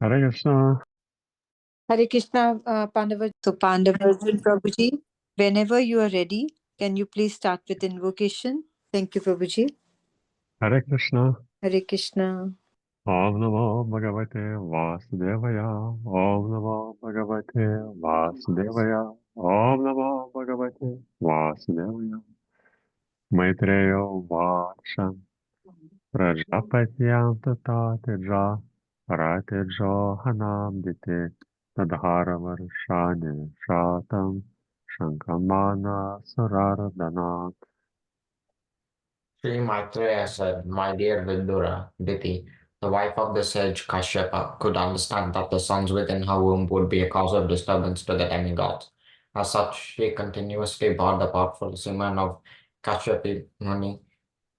Hare Krishna. Hare Krishna, Pandava. So, Pandavajan Prabhuji, whenever you are ready, can you please start with invocation? Thank you, Prabhuji. Hare Krishna. Hare Krishna. Om Namo Bhagavate Vasudevaya. Om Namo Bhagavate Vasudevaya. Om Namo Bhagavate Vasudevaya. Maitreyo Vakshan Prajapatyam Tatateja Paratejo Hanamdite Tadhara Varshane Shatam Shankamana Surardana. Sri Maitreya said, My dear Vidura, Diti, the wife of the sage Kashyapa, could understand that the sons within her womb would be a cause of disturbance to the demigods. As such, she continuously bore the powerful semen of Kashyapi Muni,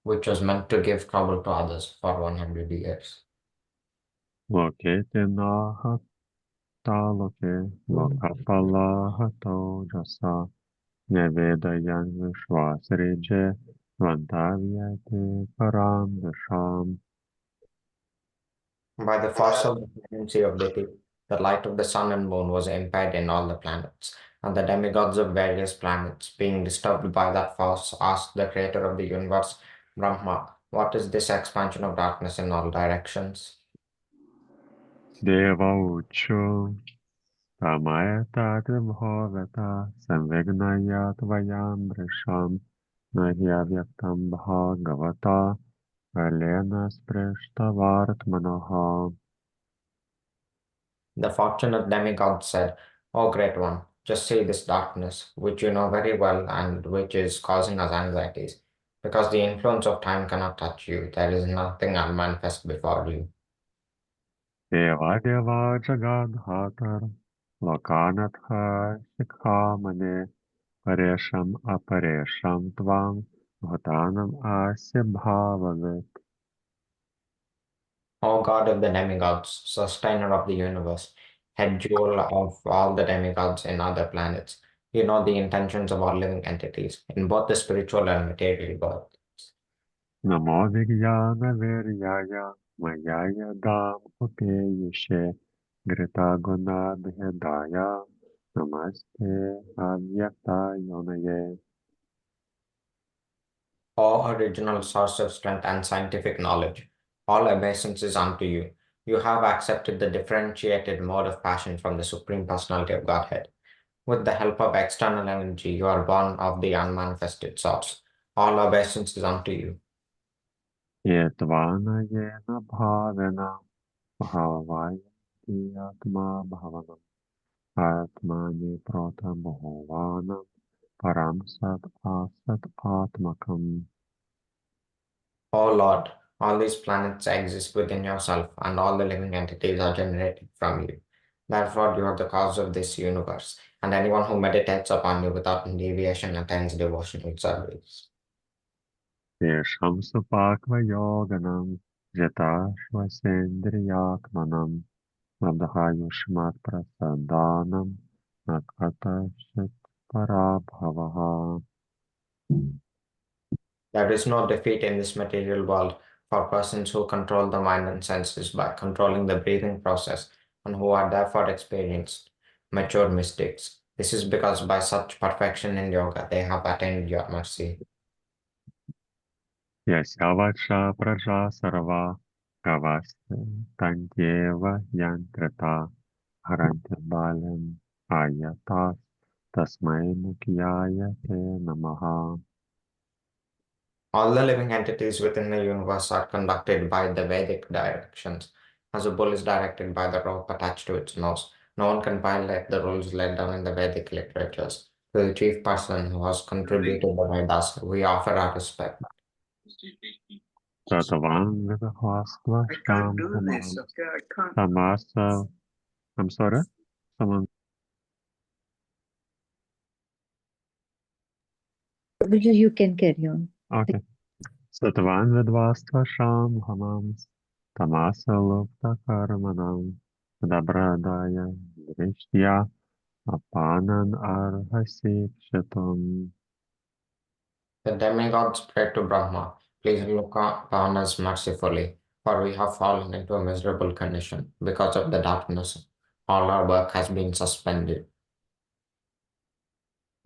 which was meant to give trouble to others for 100 years. Lokete naha taloke lokapala hato jasa nevedayan vishwasrije vantavyate param dasham. By the force of the pregnancy of Diti, the light of the sun and moon was impaired in all the planets, and the demigods of various planets, being disturbed by that force, asked the creator of the universe, Brahma, what is this expansion of darkness in all directions? Deva uchu tamayata bhavata samvegnaya tvayam drisham nahyavyaktam bhagavata alena sprishtavartmanaha. The fortunate demigod said, O great one, just see this darkness, which you know very well and which is causing us anxieties. Because the influence of time cannot touch you, there is nothing unmanifest before you. Deva deva jagadhatar lokanatha shikhamane paresham aparesham tvam bhutanam asya bhavavet. O God of the demigods, sustainer of the universe, head jewel of all the demigods in other planets, you know the intentions of all living entities in both the spiritual and material world. Namo vigyana viryaya mayaya dam upeyushe grita gunabhedaya namaste avyakta yonaye. O original source of strength and scientific knowledge, all obeisance is unto you. You have accepted the differentiated mode of passion from the Supreme Personality of Godhead. With the help of external energy, you are born of the unmanifested source. All obeisance is unto you. Yetvana yena bhavena bhavaya atma bhavanam atmani prata bhovanam param sat asat atmakam. O Lord, all these planets exist within yourself, and all the living entities are generated from you. Therefore, you are the cause of this universe, and anyone who meditates upon you without deviation attains devotional service. Tesham supakva yoganam jatashvasendriyatmanam madhayushmat prasadanam nakatashit parabhavaha. There is no defeat in this material world for persons who control the mind and senses by controlling the breathing process and who are therefore experienced mature mystics. This is because by such perfection in yoga they have attained your mercy. Yasyavacha praja sarva kavaste tantyeva yantrata haranti balam ayatas tasmai mukyaya te namaha. All the living entities within the universe are conducted by the Vedic directions. As a bull is directed by the rope attached to its nose, no one can violate the rules laid down in the Vedic literatures. To the chief person who has contributed the Vedas, we offer our respect. Tatavan vidhastva sham hamam tamasa. I'm sorry? Someone. Prabhuji, you can carry on. Okay. Tatavan vidvastva sham hamam tamasa lupta karmanam dabradaya drishtya apanan arhasi kshatam. The demigods prayed to Brahma, please look upon us mercifully. for we have fallen into a miserable condition because of the darkness. All our work has been suspended.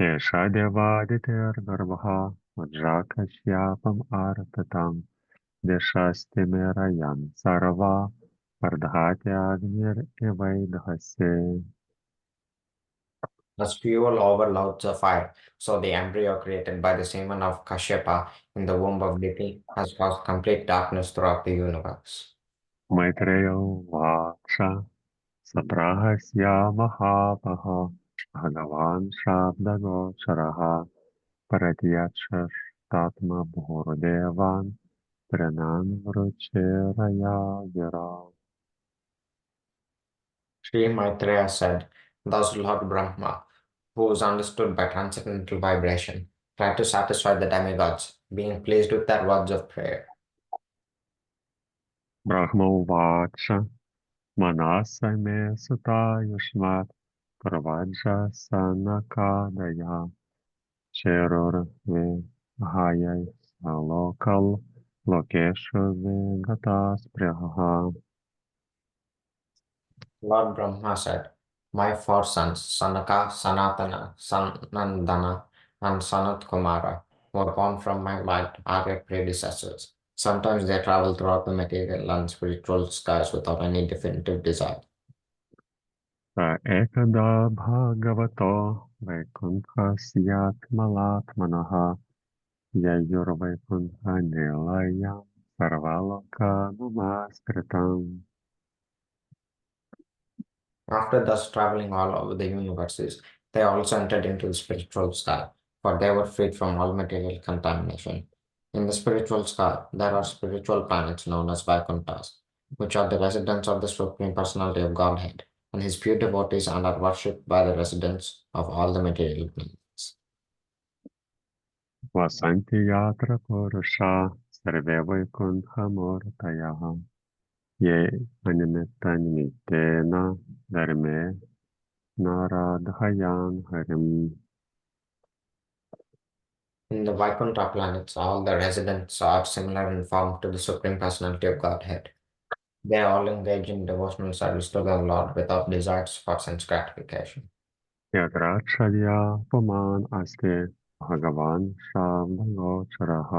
एषा देवादितेर्गर्भः वज्राकश्यापम् आर्तताम् दिशास्तिमिरयन् सर्वा वर्धात्याग्निरिवैधस्य As fuel overloads a fire, so the embryo created by the semen of Kashyapa in the womb of Diti has caused complete darkness throughout the universe. मैत्रेयो वाच सप्राहस्य महापः भगवान् शाब्दगोचरः प्रत्यक्षस्तात्मभूर्देवान् प्रणन्वृच्छेरया गिरा Sri Maitreya said, thus Lord Brahma, who is understood by transcendental vibration, tried to satisfy the demigods, being pleased with their words of prayer. ब्रह्मोवाच मनसा मे सुता युष्मत् प्रवज्य सनकादया चेरुर्वे हायै लोकल् लोकेषु विगता स्पृहः Lord Brahma said, my four sons, Sanaka, Sanatana, Sanandana, and Sanat Kumara, were born from my light Arya predecessors. Sometimes they travel throughout the material and spiritual skies without any definitive desire. स एकदा भगवतो वैकुण्ठस्यात्मलात्मनः ययुर्वैकुण्ठनिलयं सर्वलोकनमस्कृतम् After thus traveling all over the universes, they also entered into the spiritual sky, for they were freed from all material contamination. In the spiritual sky, there are spiritual planets known as Vaikunthas, which are the residents of the Supreme Personality of Godhead, and his pure devotees and are worshipped by the residents of all the material planets. वसन्ति यत्र पुरुषा सर्वे वैकुण्ठमूर्तयः ये अनिमित्तनिमित्तेन धर्मे नाराधयान् हरिम् In the Vaikuntha planets, all the residents are similar in form to the Supreme Personality of Godhead. They all engage in devotional service to the Lord without desires for sense gratification. यत्राक्षर्या पुमान् अस्ति भगवान् शाब्दगोचरः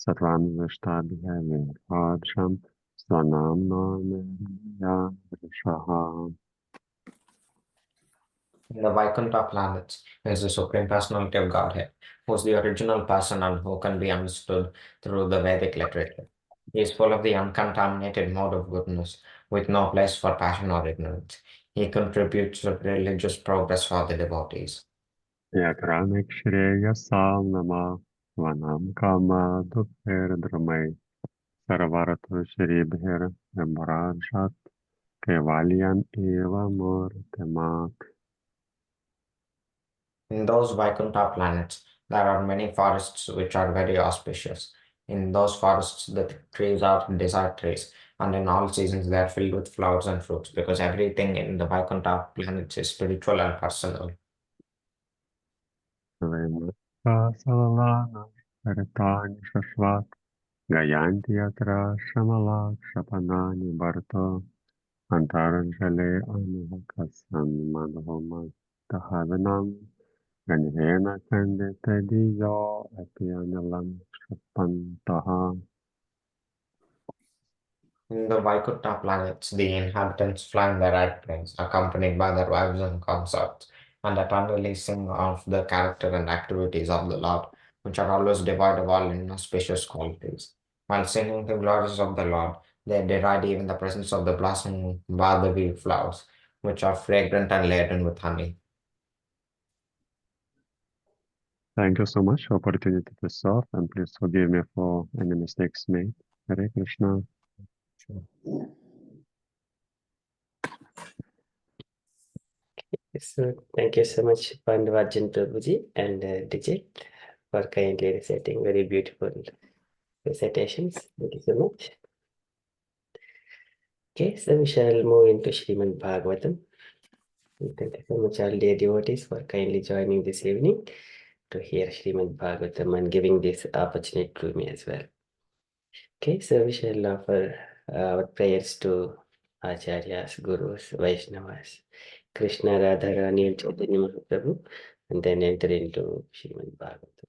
सर्वान् विष्टाभिः वेदाक्षं स्वनाम्ना वृषः In the Vaikuntha planets is the Supreme Personality of Godhead, who is the original person and who can be understood through the Vedic literature. He is full of the uncontaminated mode of goodness, with no place for passion or ignorance. He contributes to religious progress for the devotees. यत्रामिक्ष्रेयसां नमः वनं कामदुःखैर्द्रुमै सर्वर्थश्रीभिर्विभ्राजत् कैवल्यम् एव मूर्तिमात् In those Vaikuntha planets, there are many forests which are very auspicious. In those forests, the trees are desert trees, and in all seasons, they are filled with flowers and fruits because everything in the Vaikuntha planets is spiritual and personal. सलानि शश्वत् गयान्ति यत्र श्यामलाक्षपणानि भर्तो अन्तर्जले अनुवकसन् मधुमत्तहवनं गन्धेन खण्डितधियो अपि अनिलं क्षपन्तः In the Vaikuntha planets, the inhabitants fly in their airplanes, accompanied by their wives and consorts, and eternally sing of the character and activities of the Lord, which are always devoid of all inauspicious qualities. While singing the glories of the Lord, they deride even the presence of the blossoming Vadavi flowers, which are fragrant and laden with honey. Thank you so much for opportunity to serve, and please forgive me for any mistakes made. Hare Krishna. So thank you so much, Pandavajan Prabhuji and Dijit, for kindly reciting very beautiful recitations. Thank you so much. Okay, so we shall move into Srimad Bhagavatam. Thank you so much, all dear devotees, for kindly joining this evening to hear Srimad Bhagavatam and giving this opportunity to me as well. Okay, so we shall offer our prayers to Acharyas, Gurus, Vaishnavas, Krishna, Radha Rani, and Chaitanya Mahaprabhu, and then enter into Srimad Bhagavatam.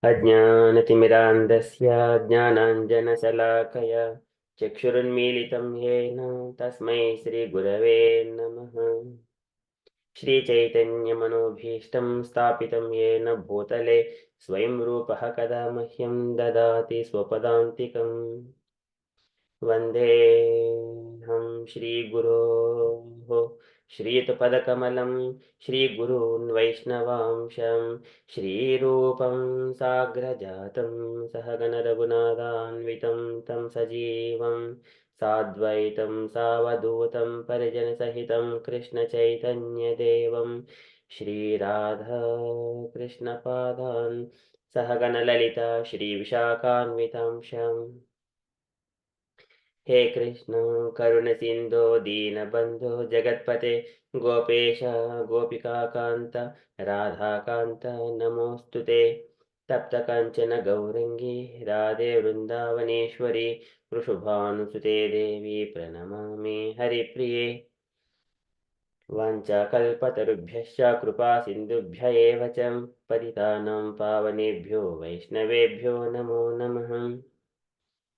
अज्ञानतिमिरान्धस्य ज्ञानाञ्जनशलाकया चक्षुरुन्मीलितं येन तस्मै श्रीगुरवे नमः। श्रीचैतन्यमनोभीष्टं स्थापितं येन भूतले स्वयं रूपः कदा मह्यं ददाति स्वपदान्तिकम्। वन्देऽहं श्रीगुरोः श्रीयुतपदकमलं श्रीगुरून् वैष्णवांशं श्रीरूपं साग्रजातं सहगणरघुनाथान्वितं तं सजीवं साद्वैतं सावधूतं परिजनसहितं कृष्णचैतन्यदेवं श्रीराधा कृष्णपादान् सहगणललिता श्रीविशाखान्वितांशम्। हे कृष्ण करुण सिंधो दीनबंधो जगतपते गोपेश गोपिकाकांत राधाकांत नमोस्तुते तप्त कंचन गौरंगी राधे वृंदावनेश्वरी वृषभानुसुते देवी प्रणमामि हरिप्रिये वाञ्छाकल्पतरुभ्यश्च कृपा सिन्धुभ्य एव च पतितानां पावनेभ्यो वैष्णवेभ्यो नमो नमः।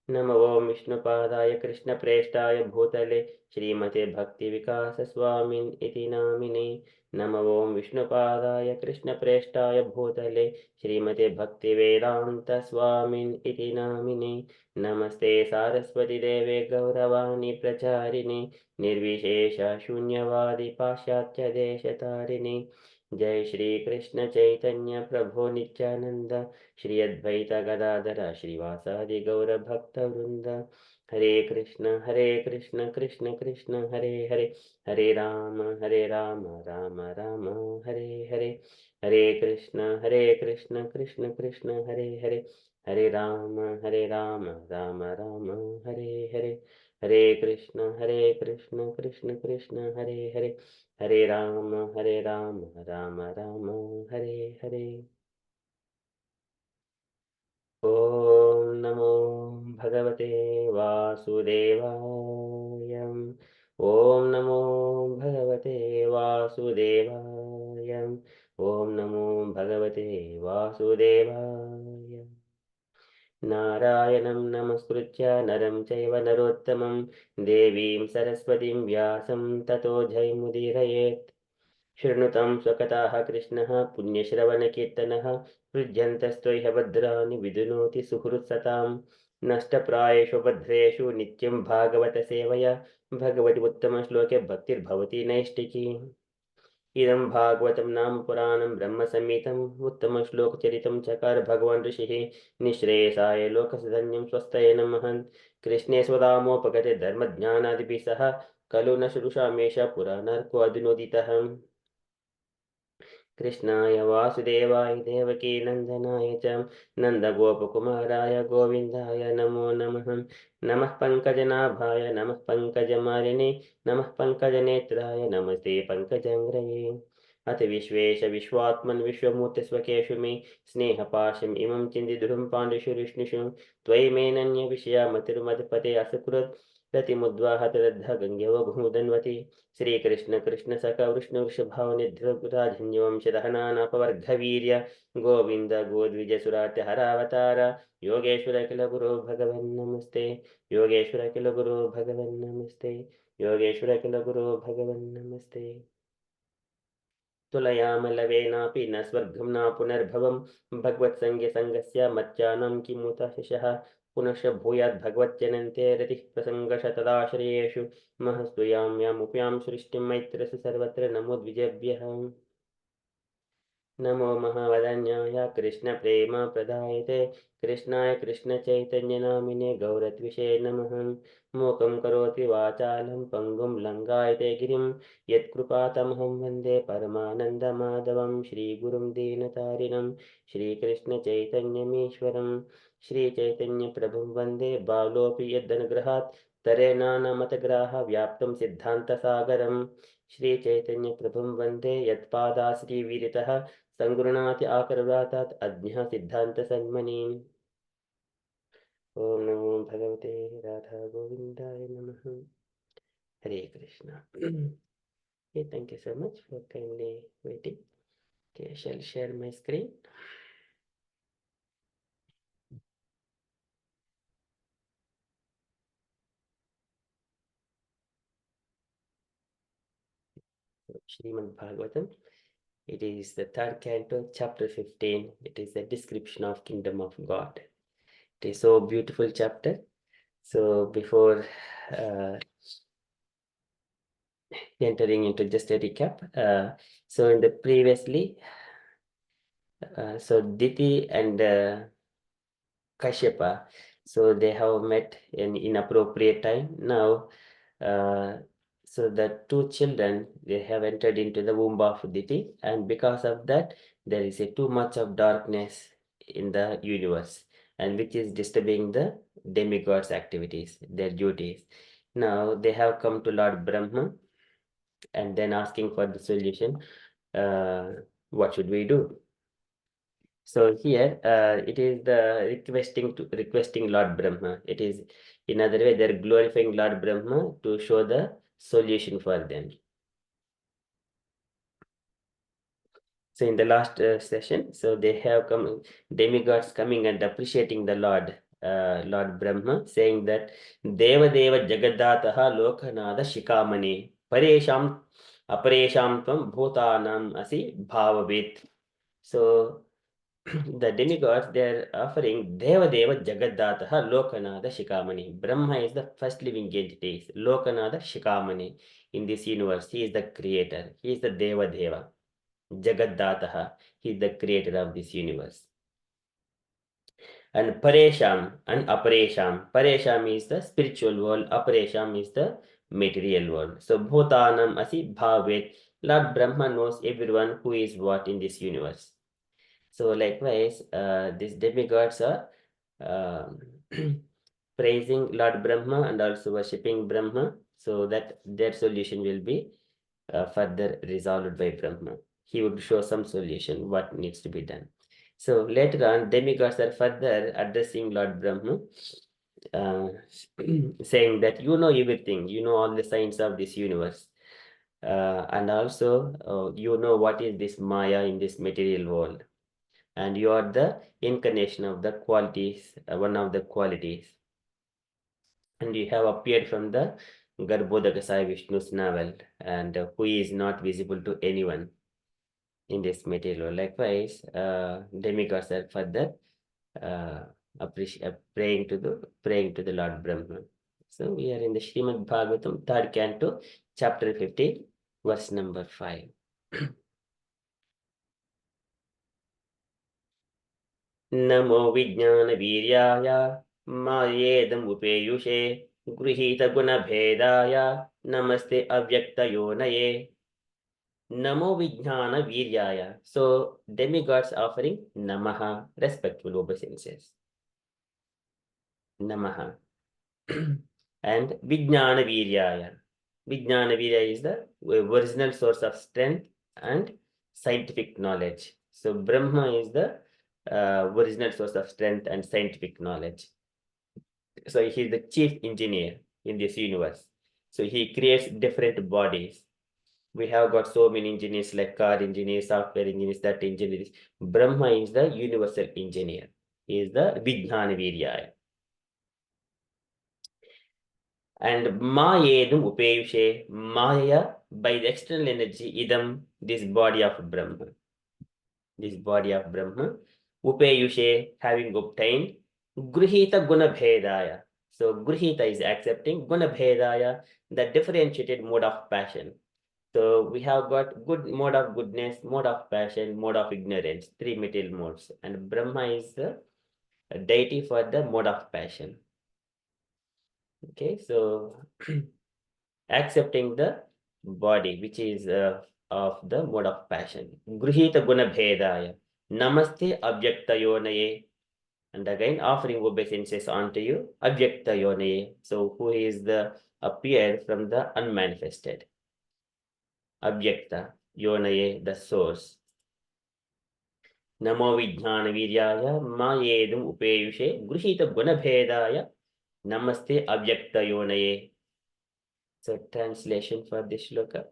नमो ओं विष्णुपादाय कृष्णप्रेष्ठाय भूतले श्रीमते भक्तिविकासस्वामिन् इति नामिने। नमो ओं विष्णुपादाय कृष्णप्रेष्ठाय भूतले श्रीमते भक्तिवेदान्तस्वामिन् इति नामिने। नमस्ते सारस्वतीदेवे गौरवाणी प्रचारिणे निर्विशेष शून्यवादी पाश्चात्यदेशतारिणे। जय श्री कृष्ण चैतन्य प्रभो नित्यानंद श्री अद्वैत गदाधर श्रीवासादि गौर भक्त वृंद। हरे कृष्ण कृष्ण कृष्ण हरे हरे हरे राम राम राम हरे हरे। हरे कृष्ण कृष्ण कृष्ण हरे हरे हरे राम राम राम हरे हरे। हरे कृष्ण कृष्ण कृष्ण हरे हरे हरे राम राम राम हरे हरे। ॐ नमो भगवते वासुदेवाय। ॐ नमो भगवते वासुदेवाय। ॐ नमो भगवते वासुदेवाय। नारायणं नमस्कृत्य नरं चैव नरोत्तमं देवीं सरस्वतीं व्यासं ततो जयमुदीरयेत्। शृणुतं स्वकथाः कृष्णः पुण्यश्रवणकीर्तनः हृद्यन्तस्त्वय्य भद्राणि विदुनोति सुहृत्सतां नष्टप्रायेषु भद्रेषु नित्यं भागवत सेवया भगवति उत्तमश्लोके भक्तिर्भवति नैष्टिकी। इदं भागवतं नाम पुराणं ब्रह्मसंहितम् उत्तमश्लोकचरितं चकार भगवान् ऋषिः निःश्रेयसाय लोकसधन्यं स्वस्तये नमः। कृष्णे स्वदामोपगते धर्मज्ञानादिभिः सह खलु न श्रुषामेष पुराणार्को अधुनोदितः। कृष्णाय वासुदेवाय देवकी नंदनाय च नन्दगोपकुमाराय गोविन्दाय नमो नमः। नमः पङ्कजनाभाय नमः पङ्कजमालिने नमः पङ्कजनेत्राय नमस्ते पङ्कजाङ्ग्रये। अथ विश्वेश विश्वात्मन् विश्वमूर्तिस्वकेषु मे स्नेहपाशम् इमं चिन्तिदुरं पाण्डुषु विष्णुषु त्वयि मेनन्य विषया मतिर्मदपते असकृत् रतिमुद्वाहत दद्ध गङ्गेव श्रीकृष्ण कृष्ण सख विष्णु वृषभाव निधृराजन्यवंशदहनानपवर्गवीर्य गोविन्द गोद्विजसुरात्य हरावतार योगेश्वर किल गुरो भगवन् नमस्ते। योगेश्वर किल गुरो भगवन् नमस्ते। योगेश्वर किल गुरो भगवन् नमस्ते। तुलयामलवेनापि न स्वर्गं न पुनर्भवं भगवत्सङ्गस्य मच्चानं किमुत शिशः पुनश्च भूयात् भगवज्जनन्ते रतिः प्रसङ्गश तदाश्रयेषु महस्तु यामुपयां सृष्टिं मैत्रसु सर्वत्र नमो द्विजेभ्यः। नमो महावदन्याय कृष्णप्रेम प्रदायते कृष्णाय कृष्णचैतन्यनामिने गौरत्विषे नमः। मूकं करोति वाचालं पङ्गुं लङ्घयते गिरिं यत्कृपातमहं वन्दे परमानन्दमाधवं श्रीगुरुं दीनतारिणं श्रीकृष्णचैतन्यमीश्वरं श्रीचैतन्यप्रभुं वन्दे बालोऽपि यदनुग्रहात् तरेनानमतग्राह व्याप्तं सिद्धान्तसागरं श्रीचैतन्यप्रभुं वन्दे यत्पादाश्रीविदितः सङ्गृह्णाति आकर्वातात् अज्ञः सिद्धान्तसन्मनीम्। ॐ नमो भगवते राधा गोविन्दाय नमः। Hare Krishna. Okay, thank you so much for kindly waiting. Okay, I shall share my screen. Srimad Bhagavatam. It is the third canto, chapter 15. It is the description of kingdom of God. It is so beautiful chapter. So before entering into just a recap, so in the previously, so Diti and Kashyapa, so they have met in inappropriate time. Now, so the two children, they have entered into the womb of Diti, and because of that, there is too much of darkness in the universe, and which is disturbing the demigods' activities, their duties. Now they have come to Lord Brahma, and then asking for the solution. What should we do? So here it is the requesting Lord Brahma. It is in other way they're glorifying Lord Brahma to show the solution for them. So in the last session, so they have come, demigods coming and appreciating the Lord, Lord Brahma, saying that Deva Deva Jagadataha Lokanada Shikamani Paresham Aparesham Tvam Bhutanam Asi Bhavavet. So the demigods, they are offering Deva Deva Jagadataha Lokanada Shikamani. Brahma is the first living entity, Lokanada Shikamani in this universe. He is the creator. He is the Deva Deva. Jagadataha. He is the creator of this universe. And Paresham and Aparesham. Paresham is the spiritual world. Aparesham is the material world. So Bhutanam Asi Bhavet. Lord Brahma knows everyone who is what in this universe. So likewise, these demigods are praising Lord Brahma and also worshipping Brahma, so that their solution will be further resolved by Brahma. He would show some solution, what needs to be done. So later on, demigods are further addressing Lord Brahma, saying that you know everything, you know all the signs of this universe. And also, you know what is this Maya in this material world. And you are the incarnation of the qualities, one of the qualities. And you have appeared from the Garbhodaka Sai Vishnu's navel, and who is not visible to anyone in this material. Likewise, demigods are further praying to the Lord Brahma. So we are in the Srimad Bhagavatam, third canto, chapter 15, verse number 5. नमो विज्ञानवीर्याय मायेदमुपेयुषे गृहीतगुणभेदाय नमस्ते अव्यक्तयोनये. Namo Vijnana Viryaya. So demigods offering Namaha, respectful obeisances. Namaha. And Vijnana Viryaya. Vijnana Virya is the original source of strength and scientific knowledge. So Brahma is the original source of strength and scientific knowledge. So he is the chief engineer in this universe. So he creates different bodies. We have got so many engineers like car engineers, software engineers, that engineers. Brahma is the universal engineer. He is the Vijnana Viryaya. And Mayedum Upeyushe, Maya, by the external energy, Idam, this body of Brahma. This body of Brahma. Upeyushe, having obtained, Gruhita Guna Bhedaya. So Gruhita is accepting, Guna Bhedaya, the differentiated mode of passion. So we have got good mode of goodness, mode of passion, mode of ignorance, three material modes. And Brahma is the deity for the mode of passion. Okay, so accepting the body, which is of the mode of passion. Gruhita guna bhedaya. Namaste abhyaktayonaye. And again, offering obeisances unto you, Avyakta Yonaye. So, who is the appeared from the unmanifested? Avyakta Yonaye, the source. Namo Vijnana Viryaya Mayedum Upeyushe Gruhita Gunabhedaya Namaste Avyakta Yonaye. So, translation for this shloka.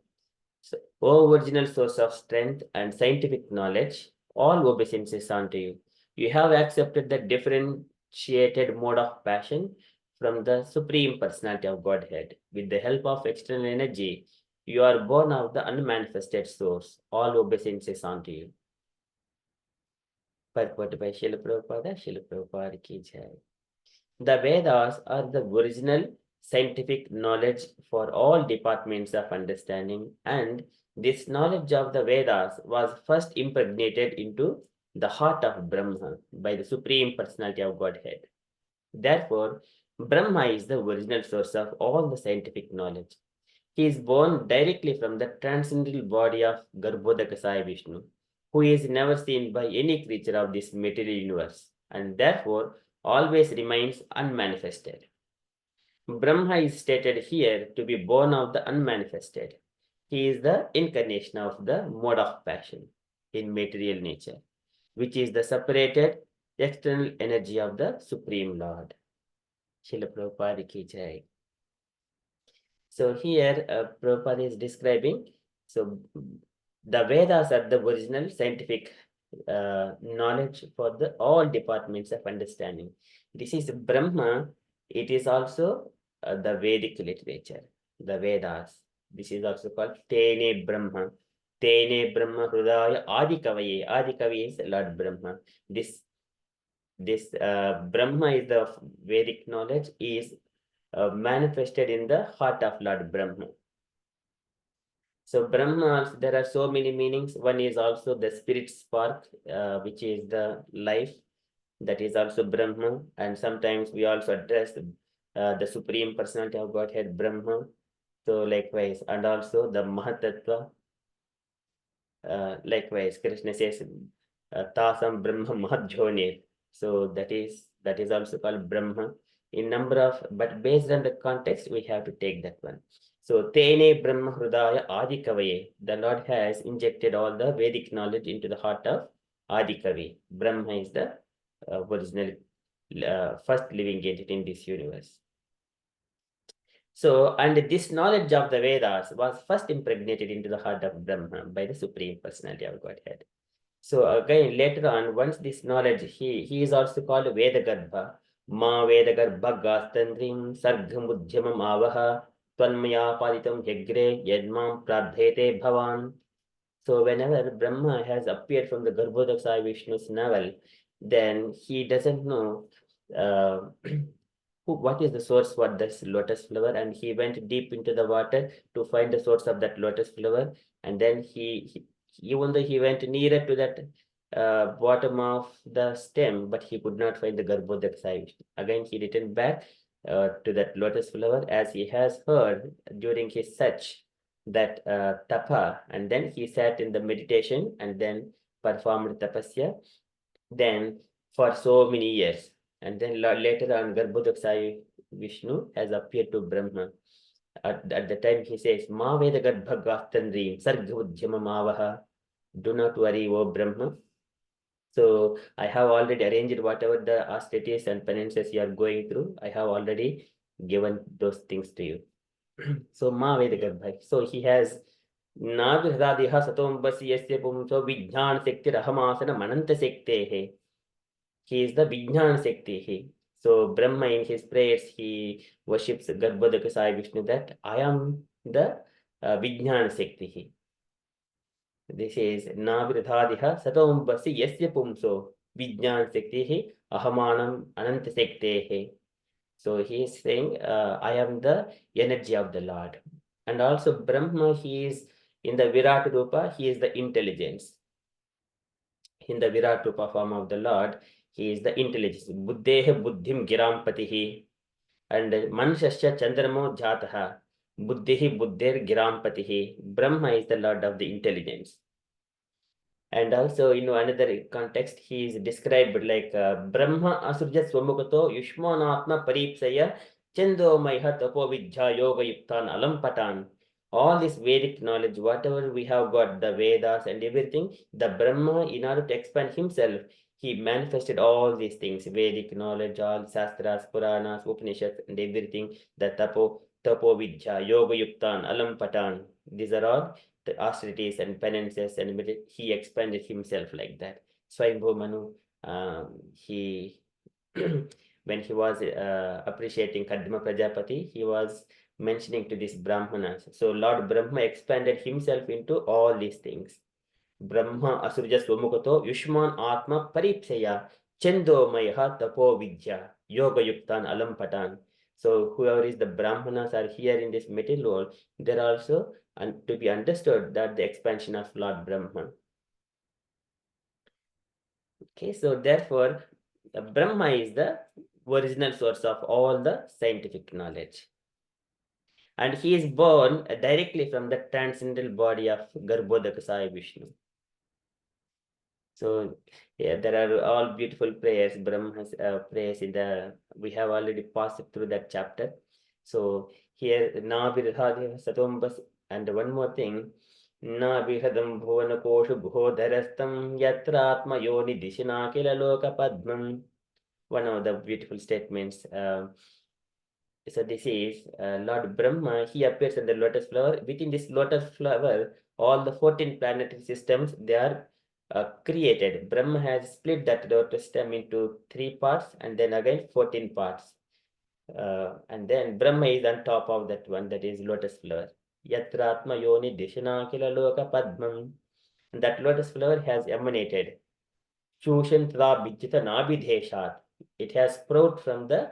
So, O original source of strength and scientific knowledge, all obeisances unto you. You have accepted the differentiated mode of passion from the Supreme Personality of Godhead. With the help of external energy, you are born of the unmanifested source. All obeisances unto you. Purport by Srila Prabhupada, Srila Prabhupada ki jai. The Vedas are the original scientific knowledge for all departments of understanding, and this knowledge of the Vedas was first impregnated into the heart of Brahma by the Supreme Personality of Godhead. Therefore, Brahma is the original source of all the scientific knowledge. He is born directly from the transcendental body of Garbhodaka Sai Vishnu, who is never seen by any creature of this material universe, and therefore always remains unmanifested. Brahma is stated here to be born of the unmanifested. He is the incarnation of the mode of passion in material nature, which is the separated external energy of the Supreme Lord. Srila Prabhupada ki jai. So here Prabhupada is describing, so the Vedas are the original scientific knowledge for the all departments of understanding. This is Brahma. It is also the Vedic literature, the Vedas. This is also called Tene Brahma. Tene Brahma Hrudaya Adikavaye. Adikavi is Lord Brahma. This Brahma is the Vedic knowledge, is manifested in the heart of Lord Brahma. So Brahma, there are so many meanings. One is also the spirit spark, which is the life. That is also Brahma. And sometimes we also address the Supreme Personality of Godhead, Brahma. So likewise, and also the Mahatattva. Likewise, Krishna says, Tasam Brahma Mahadjone. So that is also called Brahma. In number of, but based on the context, we have to take that one. So Tene Brahma Hrudaya Adikavaye. The Lord has injected all the Vedic knowledge into the heart of Adikavi. Brahma is the original first living entity in this universe. So, and this knowledge of the Vedas was first impregnated into the heart of Brahma by the Supreme Personality of Godhead. So again, later on, once this knowledge, he is also called Vedagarbha. Ma Vedagarbha Gastandrim Sargamudhyamam Avaha Tvanmaya Paditam Yagre Yadmam Pradhete Bhavan. So whenever Brahma has appeared from the Garbhodaka Vishnu's navel, then he doesn't know what is the source for this lotus flower, and he went deep into the water to find the source of that lotus flower. And then he even though he went nearer to that bottom of the stem, but he could not find the Garbhodaka Sai Vishnu. Again, he returned back to that lotus flower, as he has heard during his search that tapa, and then he sat in the meditation and then performed tapasya, then for so many years. And then later on, Garbhodaka Sai Vishnu has appeared to Brahma. At the time he says, Ma Veda Garbha Gastandrim Sargavudhyama Mavaha. Do not worry, O Brahma. So I have already arranged whatever the austerities and penances you are going through. I have already given those things to you. So Ma Veda Garbha. So he has Nagradhiha Satom Basi Yasya Pumso Vijnan Sekti Rahamasana Mananta Sektehe. He is the Vijnan Sekti. So Brahma in his prayers, he worships Garbhodaka Sai Vishnu that I am the Vijnan Sekti. This is Naviradhadiha Satombasi Yasya Pumso Vijnan Sekti Ahamanam Ananta Sektehe. So he is saying, I am the energy of the Lord. And also Brahma, he is in the Virat Rupa, he is the intelligence. In the Virat Rupa form of the Lord, he is the intelligence. Buddheha Buddhim Giram Patihi. And Manshasya Chandramo Jataha. Buddhihi Buddhir Giram Patihi. Brahma is the Lord of the intelligence. And also in another context, he is described like Brahma Asurja Swamukato Yushmanatma Paripsaya Chendo Maiha Tapo Vidya Yoga Yuktan Alampatan. All this Vedic knowledge, whatever we have got, the Vedas and everything, the Brahma, in order to expand himself, he manifested all these things, Vedic knowledge, all Shastras, Puranas, Upanishads, and everything, the Tapo Vidya, Yoga Yuktan, Alampatan. These are all the austerities and penances, and he expanded himself like that. Swayambhu Manu, he when he was appreciating Kadma Prajapati, he was mentioning to these Brahmanas. So Lord Brahma expanded himself into all these things. Brahma Asurja Swamukato Yushman Atma Paripsaya Chandomayaha Tapo Vidya Yoga Yuktan Alampatan. So whoever is the Brahmanas are here in this material world, they're also to be understood that the expansion of Lord Brahma. Okay, so therefore, Brahma is the original source of all the scientific knowledge. And he is born directly from the transcendental body of Garbhodaka Sai Vishnu. So yeah, there are all beautiful prayers. Brahma has prayers in the, we have already passed through that chapter. So here, na virhadya satombas, and one more thing, na vihadam bhuvana koshu bhodharastam yatra atma yoni dishina kila loka padmam. One of the beautiful statements. So this is Lord Brahma. He appears in the lotus flower. Within this lotus flower, all the 14 planetary systems, they are created. Brahma has split that lotus stem into 3 parts and then again 14 parts. And then Brahma is on top of that one, that is lotus flower. Yatratma yoni dishana kila loka padmam. And that lotus flower has emanated. Chushantla bijita nabidheshat. It has sprout from the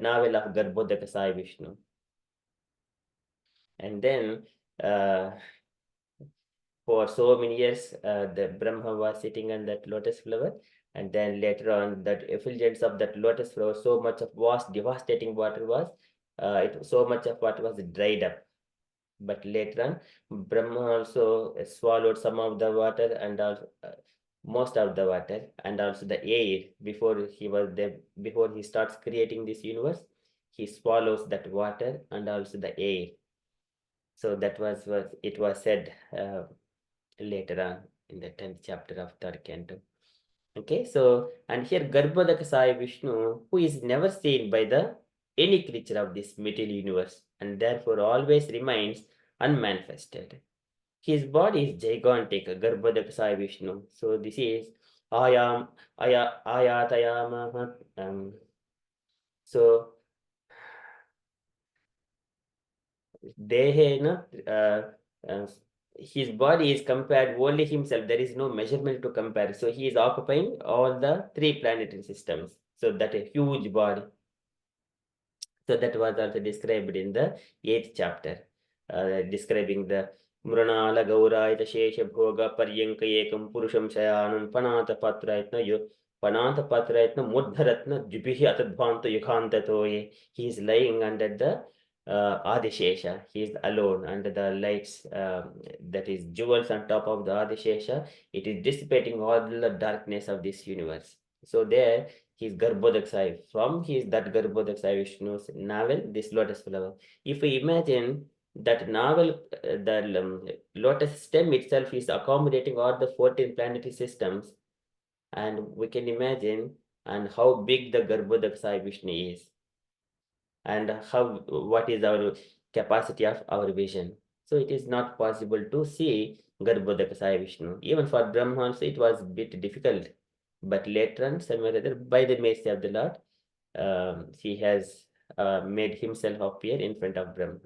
navel of Garbhodaka Sai Vishnu. And then for so many years, the Brahma was sitting on that lotus flower. And then later on, that effulgence of that lotus flower, so much of vast, devastating water was, so much of water was dried up. But later on, Brahma also swallowed some of the water and also, most of the water, and also the air. Before he was there, before he starts creating this universe, he swallows that water and also the air. So that was what it was said later on in the 10th chapter of third canto. Okay, so and here Garbhodaka Sai Vishnu, who is never seen by the any creature of this material universe, and therefore always remains unmanifested. His body is gigantic, Garbhodaka Sai Vishnu. So this is Ayatayama. So Dehena, his body is compared only himself. There is no measurement to compare. So he is occupying all the 3 planetary systems. So that a huge body. So that was also described in the 8th chapter, describing the Mrunala Gaurayata Shesha Bhoga Paryanka Ekam Purusham Shayanam Panata Patrayatna Panata Patrayatna Mudharatna Jubihi Atadvanta Yukhanta Toye. He is lying under the Adishesha. He is alone under the lights, that is jewels on top of the Adishesha. It is dissipating all the darkness of this universe. So there, his Garbhodak Sai. From his that Garbhodak Sai Vishnu's navel, this lotus flower. If we imagine that navel, the lotus stem itself is accommodating all the 14 planetary systems, and we can imagine and how big the Garbhodak Sai Vishnu is, and how what is our capacity of our vision. So it is not possible to see Garbhodaka Sai Vishnu. Even for Brahmans, it was a bit difficult. But later on, somewhere or other, by the mercy of the Lord, he has made himself appear in front of Brahma.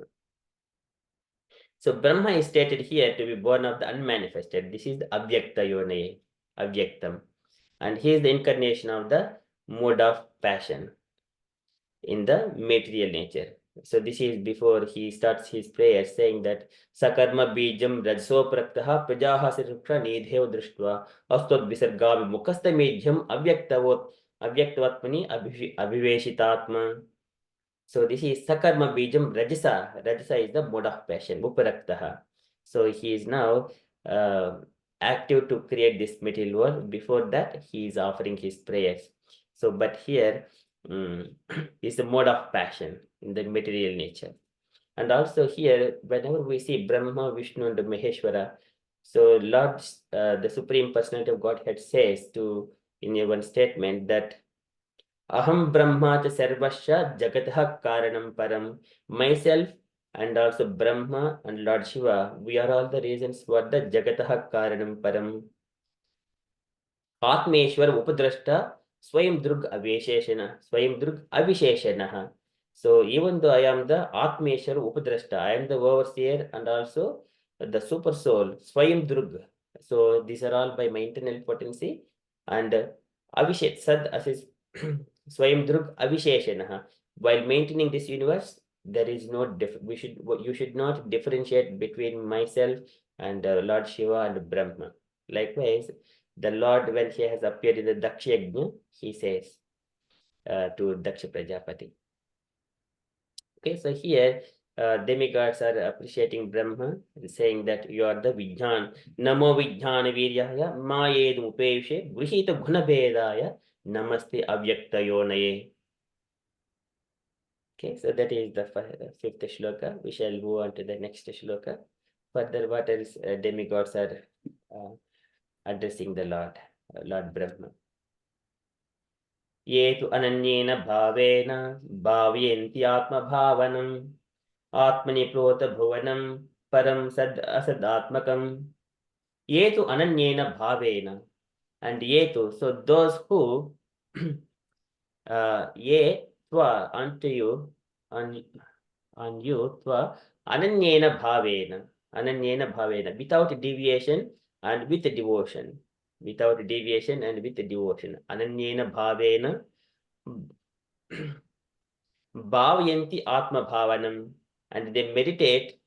So Brahma is stated here to be born of the unmanifested. This is the Avyakta Yone, Avyaktam. And he is the incarnation of the mode of passion in the material nature. So this is before he starts his prayer, saying that Sakarma Bijam Rajso Praktaha Prajaha Sirukra Nidhev Drishtva Astod Visargavi Mukasta Medhyam Avyaktavatmani Abhiveshitatma. So this is Sakarma Bijam Rajasa. Rajasa is the mode of passion, Uparaktaha. So he is now active to create this material world. Before that, he is offering his prayers. So, but here is the mode of passion in the material nature. And also here, whenever we see Brahma, Vishnu, and Maheshwara, so Lord, the Supreme Personality of Godhead says to in one statement that Aham Brahma Sarvasya Jagatah Karanam Param. Myself and also Brahma and Lord Shiva, we are all the reasons for the Jagatah Karanam Param. Atmeshwar Upadrashta Swayam Drug Avisheshana. So even though I am the Atmeshwar Upadrashta, I am the overseer and also the super soul, Swayam Drug. So these are all by my internal potency and Avishet Sad Asis Swayam Drug Avisheshana. While maintaining this universe, there is no you should not differentiate between myself and Lord Shiva and Brahma. Likewise, the Lord, when he has appeared in the Daksha Yajna, he says to Daksha Prajapati. Okay, so here demigods are appreciating Brahma, saying that you are the Vijnan. Namo Vijnana Viryaya Mayed Upeshe Grihita Gunabedaya Namaste Avyaktayonaye. Okay, so that is the fifth shloka. We shall move on to the next shloka. Further, what else demigods are addressing the Lord, Lord Brahma. ये तु अनन्येन भावेन भावयन्ति आत्मभावनम् आत्मनि प्रोतभुवनं परं सद् असदात्मकम्. ये तु अनन्येन bhavena, and ye tu, so those who ye twa unto you on you twa ananyena bhavena without deviation and with devotion, without deviation and with devotion. Ananyena bhavena bhavayanti atma bhavanam, and they meditate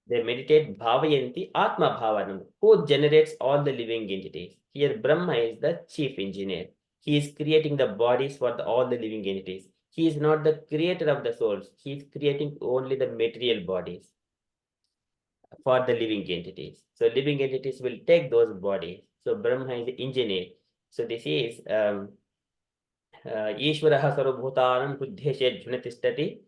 bhavayanti atma bhavanam, who generates all the living entities. Here Brahma is the chief engineer. He is creating the bodies for all the living entities. He is not the creator of the souls. He is creating only the material bodies for the living entities. So living entities will take those bodies. So Brahma is the engineer. So this is Ishvaraha sarvabhutanam buddheshe jnatistati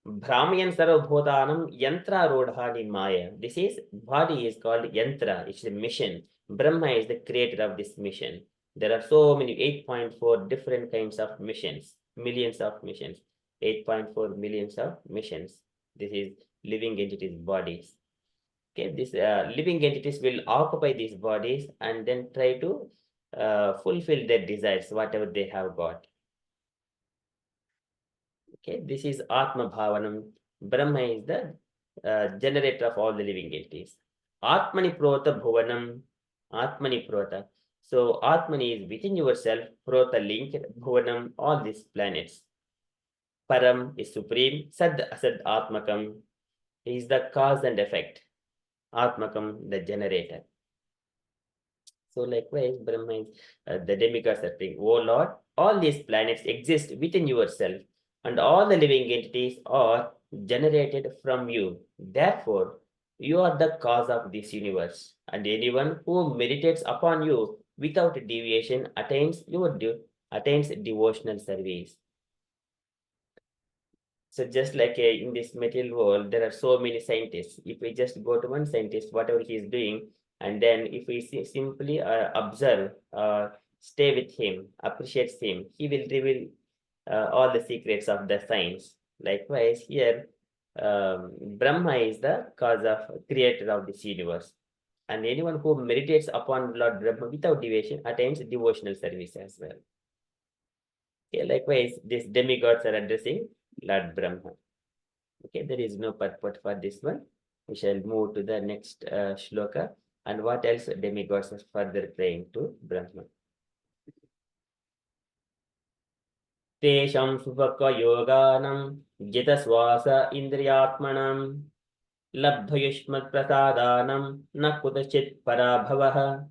Brahmayan sarvabhutanam yantra rodhani maya. This is body is called yantra. It's a mission. Brahma is the creator of this mission. There are so many 8.4 different kinds of missions, millions of missions, 8.4 millions of missions. This is living entities bodies. Okay, these living entities will occupy these bodies and then try to fulfill their desires, whatever they have got. Okay, this is Atma Bhavanam. Brahma is the generator of all the living entities. Atmani Prota Bhuvanam. Atmani Prota. So Atmani is within yourself, Prota link, Bhuvanam, all these planets. Param is supreme, Sad Asad Atmakam is the cause and effect. Atmakam, the generator. So likewise, Brahma is the demigods are saying, oh Lord, all these planets exist within yourself, and all the living entities are generated from you. Therefore, you are the cause of this universe, and anyone who meditates upon you without deviation attains devotional service. So just like in this material world, there are so many scientists. If we just go to one scientist, whatever he is doing, and then if we simply observe, stay with him, appreciate him, he will reveal all the secrets of the science. Likewise, here, Brahma is the cause of creator of this universe. And anyone who meditates upon Lord Brahma without deviation attains devotional service as well. Okay, likewise, these demigods are addressing Lord Brahma. Okay, there is no purport for this one. We shall move to the next shloka. And what else demigods are further praying to Brahma. Tesham supakva yoganam jitaswasa indriyatmanam labdhayushmat prasadanam na kutachit parabhavaha.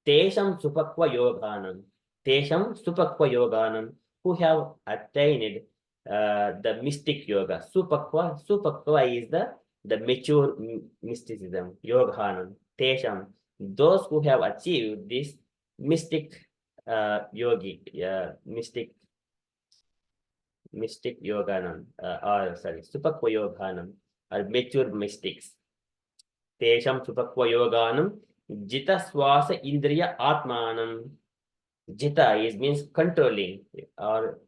Tesham supakva yoganam. Tesham supakva yoganam, who have attained the mystic yoga. Supakva is the the mature mysticism, yoganam, tesham, those who have achieved this mystic mystic yoganam, or sorry, supakva yoganam, or mature mystics. Tesham supakva yoganam, jita swasa indriya atmanam. Jita is means controlling, or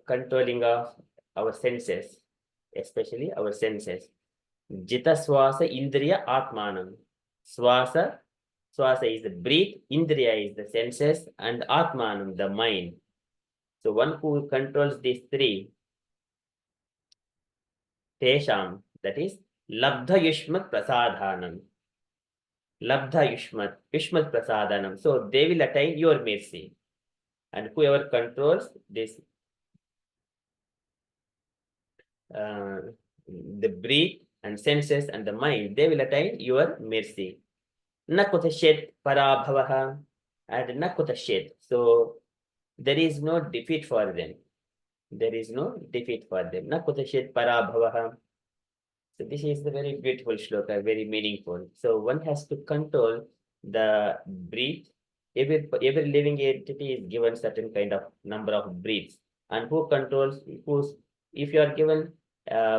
controlling of our senses, especially our senses. Jita swasa indriya atmanam. Swasa is the breath, indriya is the senses, and atmanam, the mind. So one who controls these three, tesham, that is labdha yushmat prasadhanam. Labdha yushmat prasadhanam. So they will attain your mercy. And whoever controls this, the breath and senses and the mind, they will attain your mercy. Nakutashet parabhavaha, and nakutashet. So there is no defeat for them. There is no defeat for them. Nakutashet parabhavaha. So this is the very beautiful shloka, very meaningful. So one has to control the breath. Every living entity is given certain kind of number of breaths. And who controls, if you are given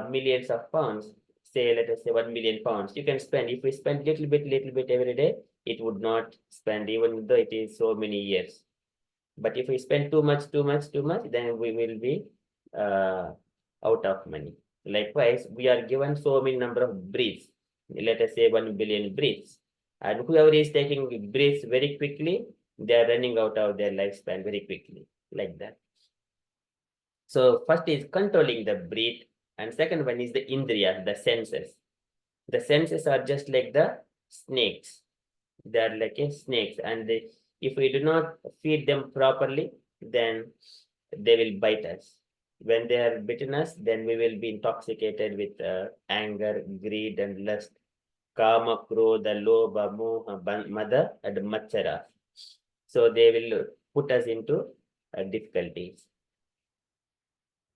millions of pounds, say, let us say 1 million pounds, you can spend. If we spend little bit every day, it would not spend, even though it is so many years. But if we spend too much, then we will be out of money. Likewise, we are given so many number of breaths, let us say 1 billion breaths. And whoever is taking breaths very quickly, they are running out of their lifespan very quickly, like that. So first is controlling the breath, and second one is the indriya, the senses. The senses are just like the snakes. They are like snakes, and if we do not feed them properly, then they will bite us. When they are bitten us, then we will be intoxicated with anger, greed, and lust. Kama, krodha, lobha, moha, mada, and machara. So they will put us into difficulties.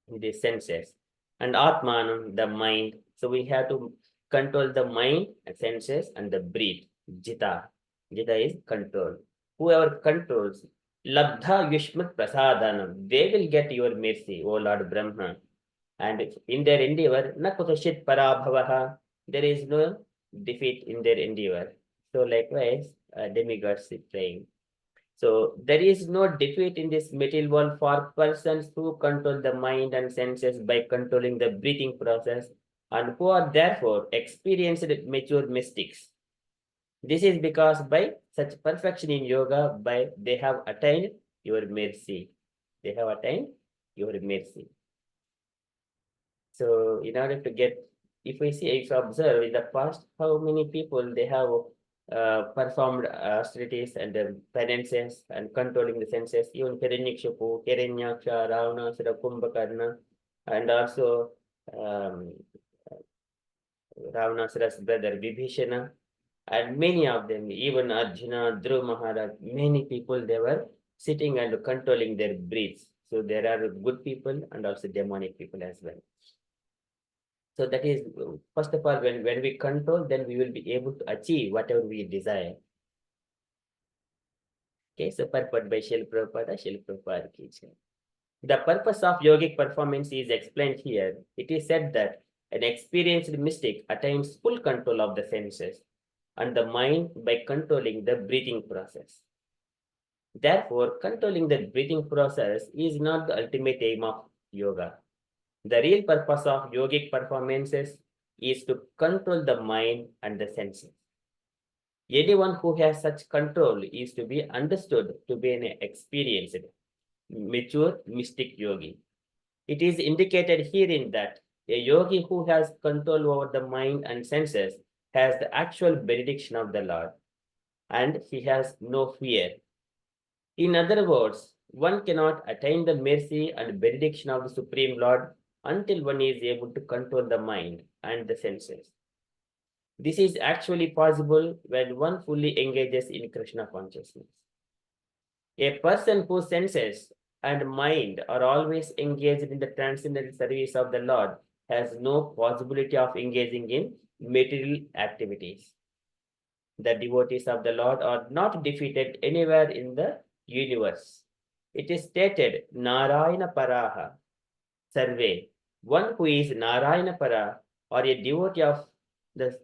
The senses. And atmanam, the mind. So we have to control the mind, senses, and the breath. Jita. Jita is control. Whoever controls, labdha yushmat prasadhanam, they will get your mercy, O Lord Brahma. And in their endeavor, nakutashit parabhavaha, there is no defeat in their endeavor. So likewise, demigods is praying. So there is no defeat in this material world for persons who control the mind and senses by controlling the breathing process, and who are therefore experienced mature mystics. This is because by such perfection in yoga, they have attained your mercy. They have attained your mercy. So in order to get, if you observe in the past, how many people they have performed austerities and penances and controlling the senses, even Hiranyakshipu, Hiranyaksha, Ravanasura, Kumbhakarna, and also Ravanasura's brother Vibhishana, and many of them, even Arjuna, Dhruva Maharaj, many people, they were sitting and controlling their breaths. So there are good people and also demonic people as well. So that is, first of all, when we control, then we will be able to achieve whatever we desire. Okay, so purport by Srila Prabhupada ki jai. The purpose of yogic performance is explained here. It is said that an experienced mystic attains full control of the senses and the mind by controlling the breathing process. Therefore, controlling the breathing process is not the ultimate aim of yoga. The real purpose of yogic performances is to control the mind and the senses. Anyone who has such control is to be understood to be an experienced, mature mystic yogi. It is indicated herein that a yogi who has control over the mind and senses has the actual benediction of the Lord, and he has no fear. In other words, one cannot attain the mercy and benediction of the Supreme Lord until one is able to control the mind and the senses. This is actually possible when one fully engages in Krishna consciousness. A person whose senses and mind are always engaged in the transcendental service of the Lord has no possibility of engaging in material activities. The devotees of the Lord are not defeated anywhere in the universe. It is stated, Narayana Paraha, Sarve. One who is Narayana Para or a devotee of the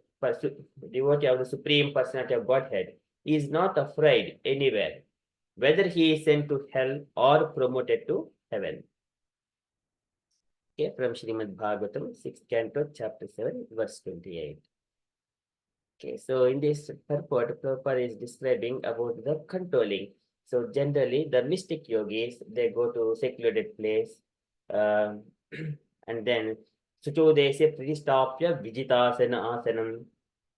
Supreme Personality of Godhead is not afraid anywhere, whether he is sent to hell or promoted to heaven. Okay, from Srimad Bhagavatam, 6th canto, chapter 7, verse 28. Okay, so in this purport, Prabhupada is describing about the controlling. So generally, the mystic yogis, they go to secluded place, and then Suchodesya Pritistapya Vijitasana Asanam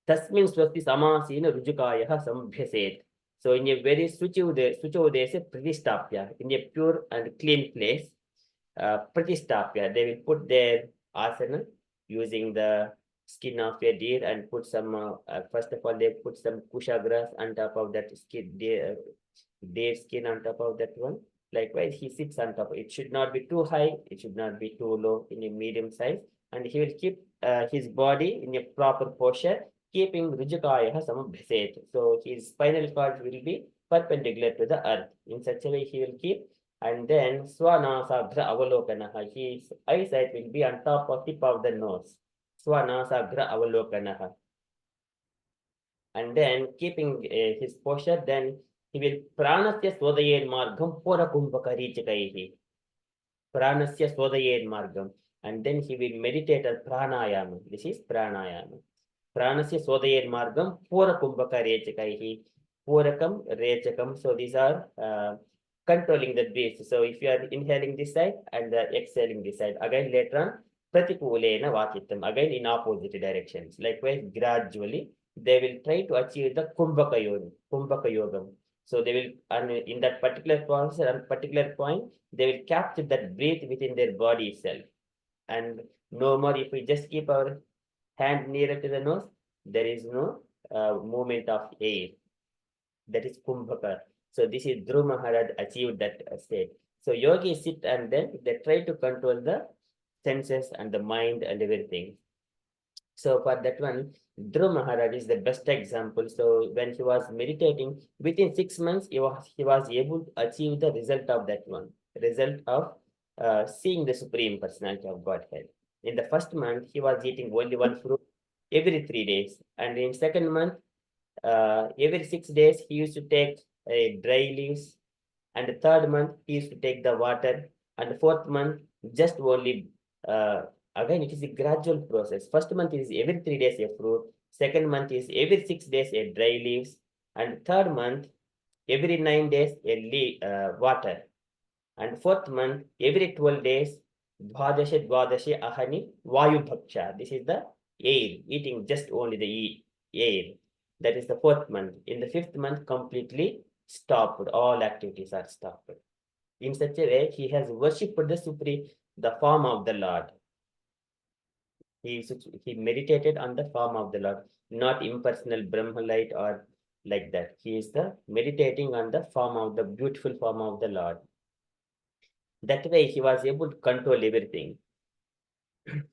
Tasmin Swasti Samasina Rujukaya Sambhyaset. So in a very Suchodesya Pritistapya, in a pure and clean place, Pratistapya, they will put their asana using the skin of a deer and put some, first of all, they put some kusha grass on top of that skin, deer skin on top of that one. Likewise, he sits on top. It should not be too high, it should not be too low, in a medium size. And he will keep his body in a proper posture, keeping Rujakaya Samabhaset. So his spinal cord will be perpendicular to the earth. In such a way, he will keep. And then Swanasabhra Avalokanaha, his eyesight will be on top of tip of the nose. Swanasabhra Avalokanaha. And then keeping his posture, then he will Pranasya Swadayed Margam Pura Kumbhakarichakaihi. Pranasya Swadayed Margam. And then he will meditate on pranayama. This is pranayama. Pranasya Swadayed Margam Pura Kumbhakarechakaihi. Purakam, Rechakam. So these are controlling the breath. So if you are inhaling this side and exhaling this side, again later on, Pratipulena Vakitam, again in opposite directions. Likewise, gradually, they will try to achieve the Kumbhaka Yogam. So they will, and in that particular point, they will capture that breath within their body itself. And no more, if we just keep our hand nearer to the nose, there is no movement of air. That is Kumbhaka. So this is Dhruv Maharaj achieved that state. So yogis sit and then they try to control the senses and the mind and everything. So for that one, Dhruv Maharaj is the best example. So when he was meditating, within 6 months, he was able to achieve the result of that one. Result of seeing the Supreme Personality of Godhead. In the first month, he was eating only one fruit every 3 days. And in second month, every 6 days, he used to take dry leaves. And the third month, he used to take the water. And the fourth month, just only, again, it is a gradual process. First month is every 3 days a fruit. Second month is every 6 days a dry leaves. And third month, every 9 days a water. And fourth month, every 12 days, Dvadashe Ahani Vayu Bhaksha. This is the air, eating just only the air. That is the fourth month. In the fifth month, completely stopped. All activities are stopped. In such a way, he has worshipped the Supreme, the form of the Lord. He meditated on the form of the Lord, not impersonal Brahmalite or like that. He is meditating on the form of the beautiful form of the Lord. That way, he was able to control everything.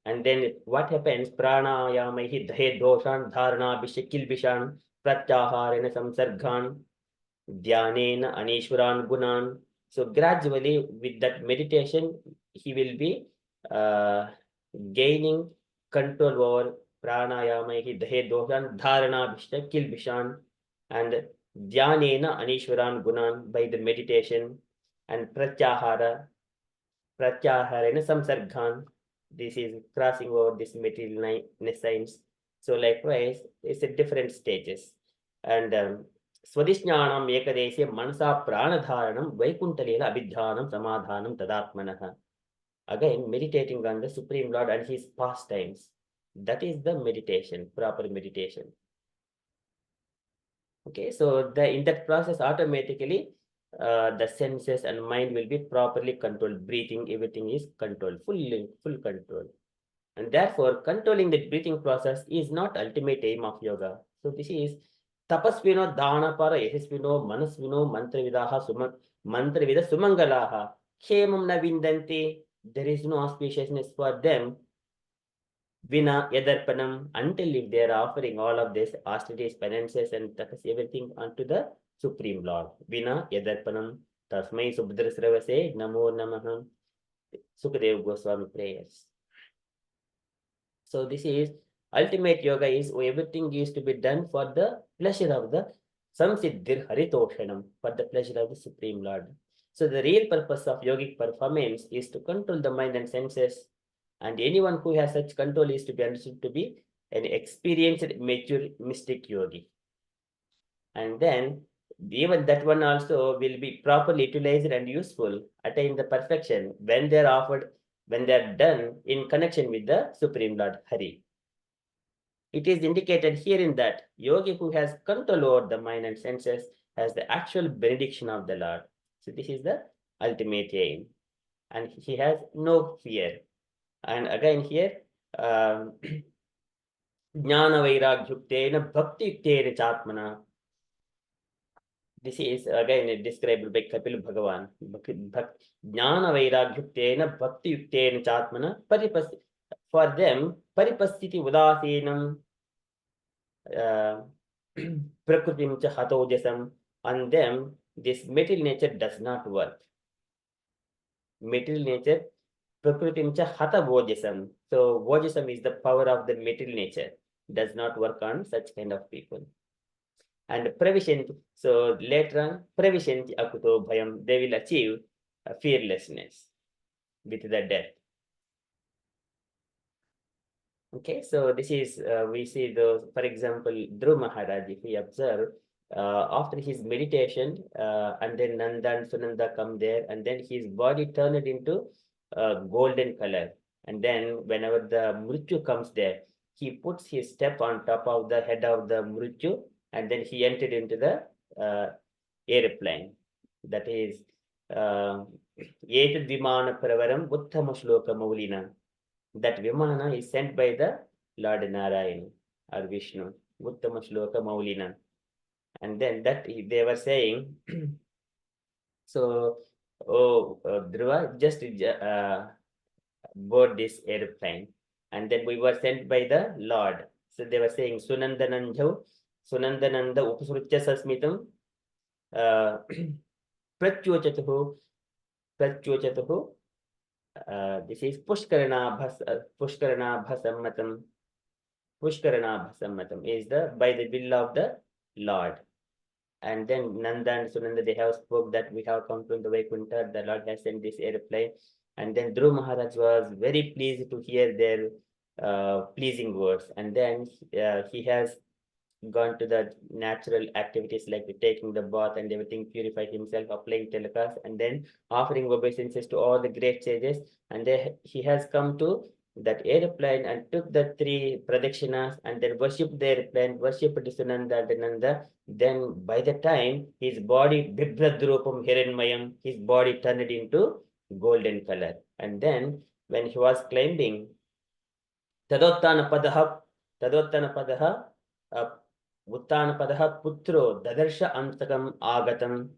And then what happens? Pranayamahi dhahe doshan dharana bishakil bishan pratyaharena samsarghan dhyanena anishwaran gunan. So gradually with that meditation, he will be gaining control over pranayamahi dhahe doshan dharana bishakil bishan and dhyanena anishwaran gunan by the meditation and pratyaharena samsarghan. This is crossing over this material science. So likewise, it's at different stages. And Swadhishnanam ekadesya manasa pranadharanam vaikuntalila abhidhanam samadhanam tadatmanaha. Again, meditating on the Supreme Lord and his pastimes. That is the meditation, proper meditation. Okay, so in that process, automatically, the senses and mind will be properly controlled. Breathing, everything is controlled, full control. And therefore, controlling the breathing process is not ultimate aim of yoga. So this is tapasvino dhanapara yasasvino manasvino mantravida sumangalaha khemam na vindanti. There is no auspiciousness for them. Vina yadarpanam, until if they are offering all of this austerities, penances, and everything unto the Supreme Lord. Vina yadarpanam, tasmai subdrasravase namo namaha. Sukadeva Goswami prayers. So this is ultimate yoga is everything is to be done for the pleasure of the samsiddhir haritoshanam, for the pleasure of the Supreme Lord. So the real purpose of yogic performance is to control the mind and senses, and anyone who has such control is to be understood to be an experienced, mature, mystic yogi. And then even that one also will be properly utilized and useful, attain the perfection when they are offered, when they are done in connection with the Supreme Lord Hari. It is indicated here in that yogi who has control over the mind and senses has the actual benediction of the Lord. So this is the ultimate aim. And he has no fear. And again here, Jnana Vairagyuktena Bhakti Yuktena Chatmana. This is again described by Kapil Bhagavan. Jnana Vairagyuktena Bhakti Yuktena Chatmana. For them, Paripasthiti Udasinam Prakritim cha Hatodesam. On them, this material nature does not work. Material nature, Prakritim cha Hata Vodesam. So, Vodesam is the power of the material nature. Does not work on such kind of people. And Pravishant, so later on, Pravishant Akuto Bhayam, they will achieve fearlessness with the death. Okay, so this is, we see the, for example, Dhruv Maharaj, if we observe, after his meditation, and then Nanda and Sunanda come there, and then his body turned into golden color. And then whenever the Mrityu comes there, he puts his step on top of the head of the Mrityu, and then he entered into the airplane. That is, Etad Vimana Pravaram Uttama Shloka Maulina. That Vimana is sent by the Lord Narayana or Vishnu, Uttama Shloka Maulina. And then that they were saying, so, Dhruva, just board this airplane. And then we were sent by the Lord. So they were saying, Sunandananda Upasrutya Sasmitam, Pratyuchatuhu, this is Pushkarana Bhasammatam. Pushkarana Bhasammatam is the by the will of the Lord. And then Nanda and Sunanda, they have spoke that we have come to the Vaikuntha, the Lord has sent this airplane. And then Dhruv Maharaj was very pleased to hear their pleasing words. And then he has gone to the natural activities like taking the bath and everything, purify himself, applying telekas, and then offering obeisances to all the great sages. And he has come to that airplane and took the 3 pradakshinas and then worshipped the airplane, worshipped Sunanda and Nanda. Then by the time his body, Bibradrupam Hiranmayam, his body turned into golden color. And then when he was climbing, Tadottana Padaha, Uttana Putro, Dadarsha Antakam Agatam.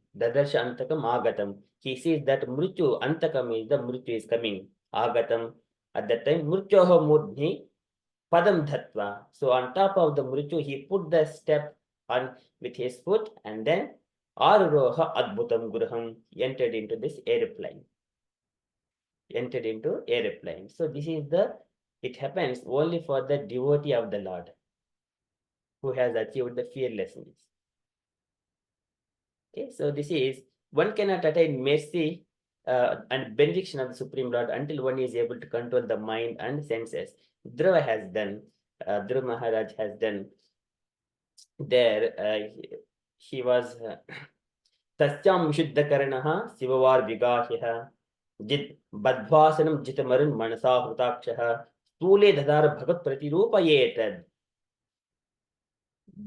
He sees that Mrityu Antakam is the Mrityu is coming. Agatam. At that time, Mrityoho Mudni Padam Dhatva. So on top of the Mrityu, he put the step on with his foot and then Aruroha Adbhutam Gurham entered into this airplane. So this is it happens only for the devotee of the Lord who has achieved the fearlessness. Okay, so this is, one cannot attain mercy and benediction of the Supreme Lord until one is able to control the mind and senses. Dhruva has done, Dhruva Maharaj has done there. He was Tasyam Vishuddhakaranaha Sivavar Vigahya Jit Badvasanam Jitamarun Manasa Hutakshaha Stule Dadar Bhagat Pratirupayetad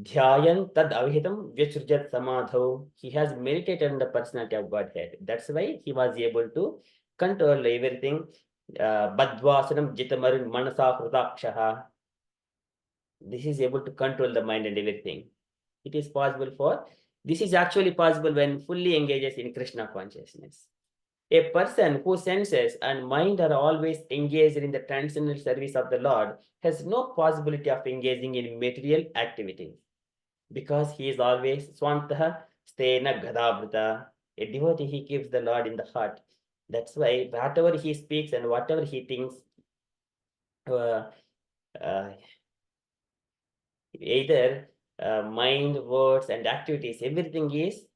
Dhyayan Tad Avihitam Vyasrujat Samadho. He has meditated on the personality of Godhead. That's why he was able to control everything. Badvasanam Jitamarun Manasa Hutakshaha. This is able to control the mind and everything. It is possible this is actually possible when fully engages in Krishna consciousness. A person whose senses and mind are always engaged in the transcendental service of the Lord has no possibility of engaging in material activities because he is always Swantaha Stena Gadavrita. A devotee, he keeps the Lord in the heart. That's why whatever he speaks and whatever he thinks, uh, either mind, words, and activities, everything is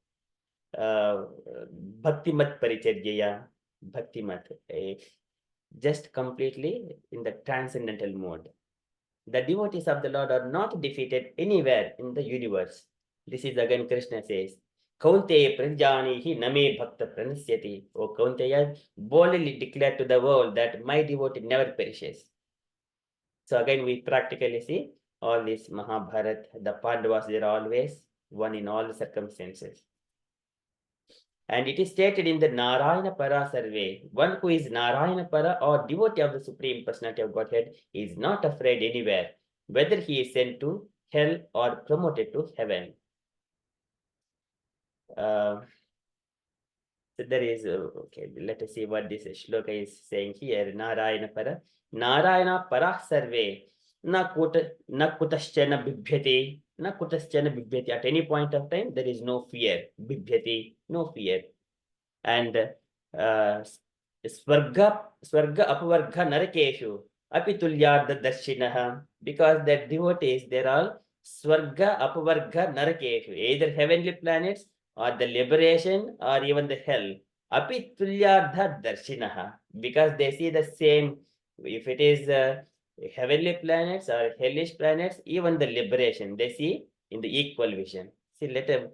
Bhaktimat Paricharyaya, Bhaktimat, just completely in the transcendental mode. The devotees of the Lord are not defeated anywhere in the universe. This is again Krishna says, Kaunteya Prajanihi Name Bhakta Pranasyati. O Kaunteya, boldly declare to the world that my devotee never perishes. So again, we practically see all this Mahabharat, the Pandavas, they are always one in all circumstances. And it is stated in the Narayana Para survey, one who is Narayana Para or devotee of the Supreme Personality of Godhead is not afraid anywhere, whether he is sent to hell or promoted to heaven. So there is, okay, let us see what this shloka is saying here. Narayana Para. Narayana Para survey. Na kutaschana bibhyati. Na kutaschana bibhyati. At any point of time, there is no fear. Bibhyati, no fear. And Swarga Apavarga Narakeshu Apitulyarda Darshinaha, because the devotees, they're all Swarga Apavarga Narakeshu, either heavenly planets or the liberation or even the hell. Apitulyarda Darshinaha, because they see the same, if it is heavenly planets or hellish planets, even the liberation, they see in the equal vision. See, let them.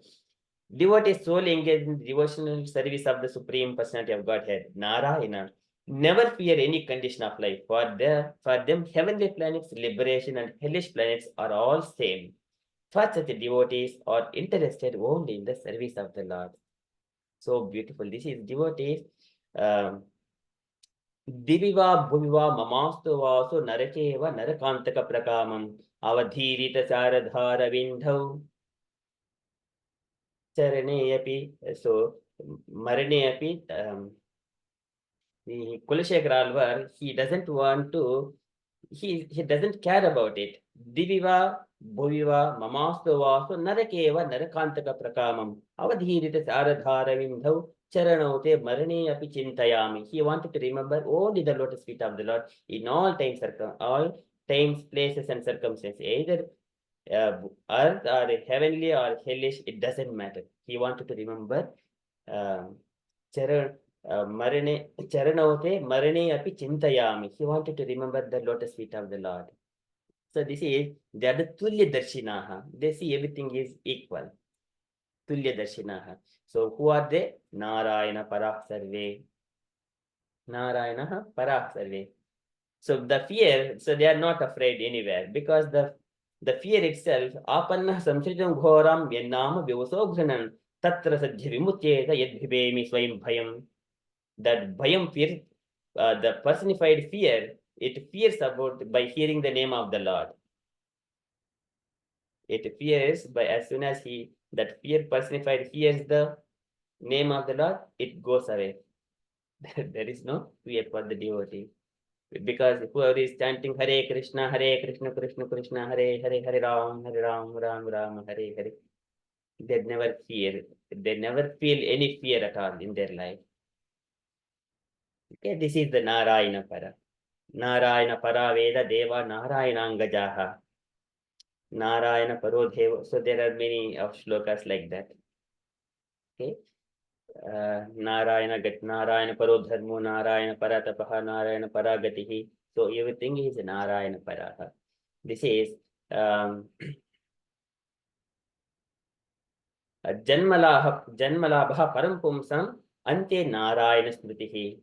Devotees solely engaged in the devotional service of the Supreme Personality of Godhead, Narayana, never fear any condition of life. For them, heavenly planets, liberation, and hellish planets are all same. For such devotees are interested only in the service of the Lord. So beautiful. This is devotees. Diviva bhuviva mamastu vasu narakeva narakantaka prakamam avadhirita saradhara vindhau Charane api, so Marane api, the Kulashekar Alvar, he doesn't want to, he doesn't care about it. Diviva, Bhuviva, Mamastu Vasu, Narakeva, Narakantaka Prakamam, Avadhirita Saradhara Vindhau, Charanote, Marane api Chintayami. He wanted to remember only the lotus feet of the Lord in all times, places, and circumstances. Either earth or heavenly or hellish, it doesn't matter. He wanted to remember Charanavate Marane api Chintayami. He wanted to remember the lotus feet of the Lord. So this is, they are the Tulya Darshinaha. They see everything is equal. Tulya Darshinaha. So who are they? Narayana Parah Sarve. Narayana Parah Sarve. So the fear, so they are not afraid anywhere because the fear itself, apanna samsritam ghoram yennama vivaso ghranan tatra sadhya vimutyeta yadbhibemi swayam bhayam. That bhayam fear, the personified fear, it fears about by hearing the name of the Lord. It fears by as soon as that fear personified hears the name of the Lord, it goes away. There is no fear for the devotee. Because whoever is chanting Hare Krishna, Krishna Krishna, Hare Hare, Hare Ram, Ram Ram, Hare Hare, they never fear. They never feel any fear at all in their life. Okay, this is the Narayana Para. Narayana Para Veda Deva Narayana Angajaha. Narayana Paro Deva. So there are many of shlokas like that. Okay. Narayana Paro Dharmo, Narayana Paratapaha, Narayana Paragatihi. So everything is Narayana Paraha. This is Janmalabha Param Pumsam Ante Narayana Smritihi.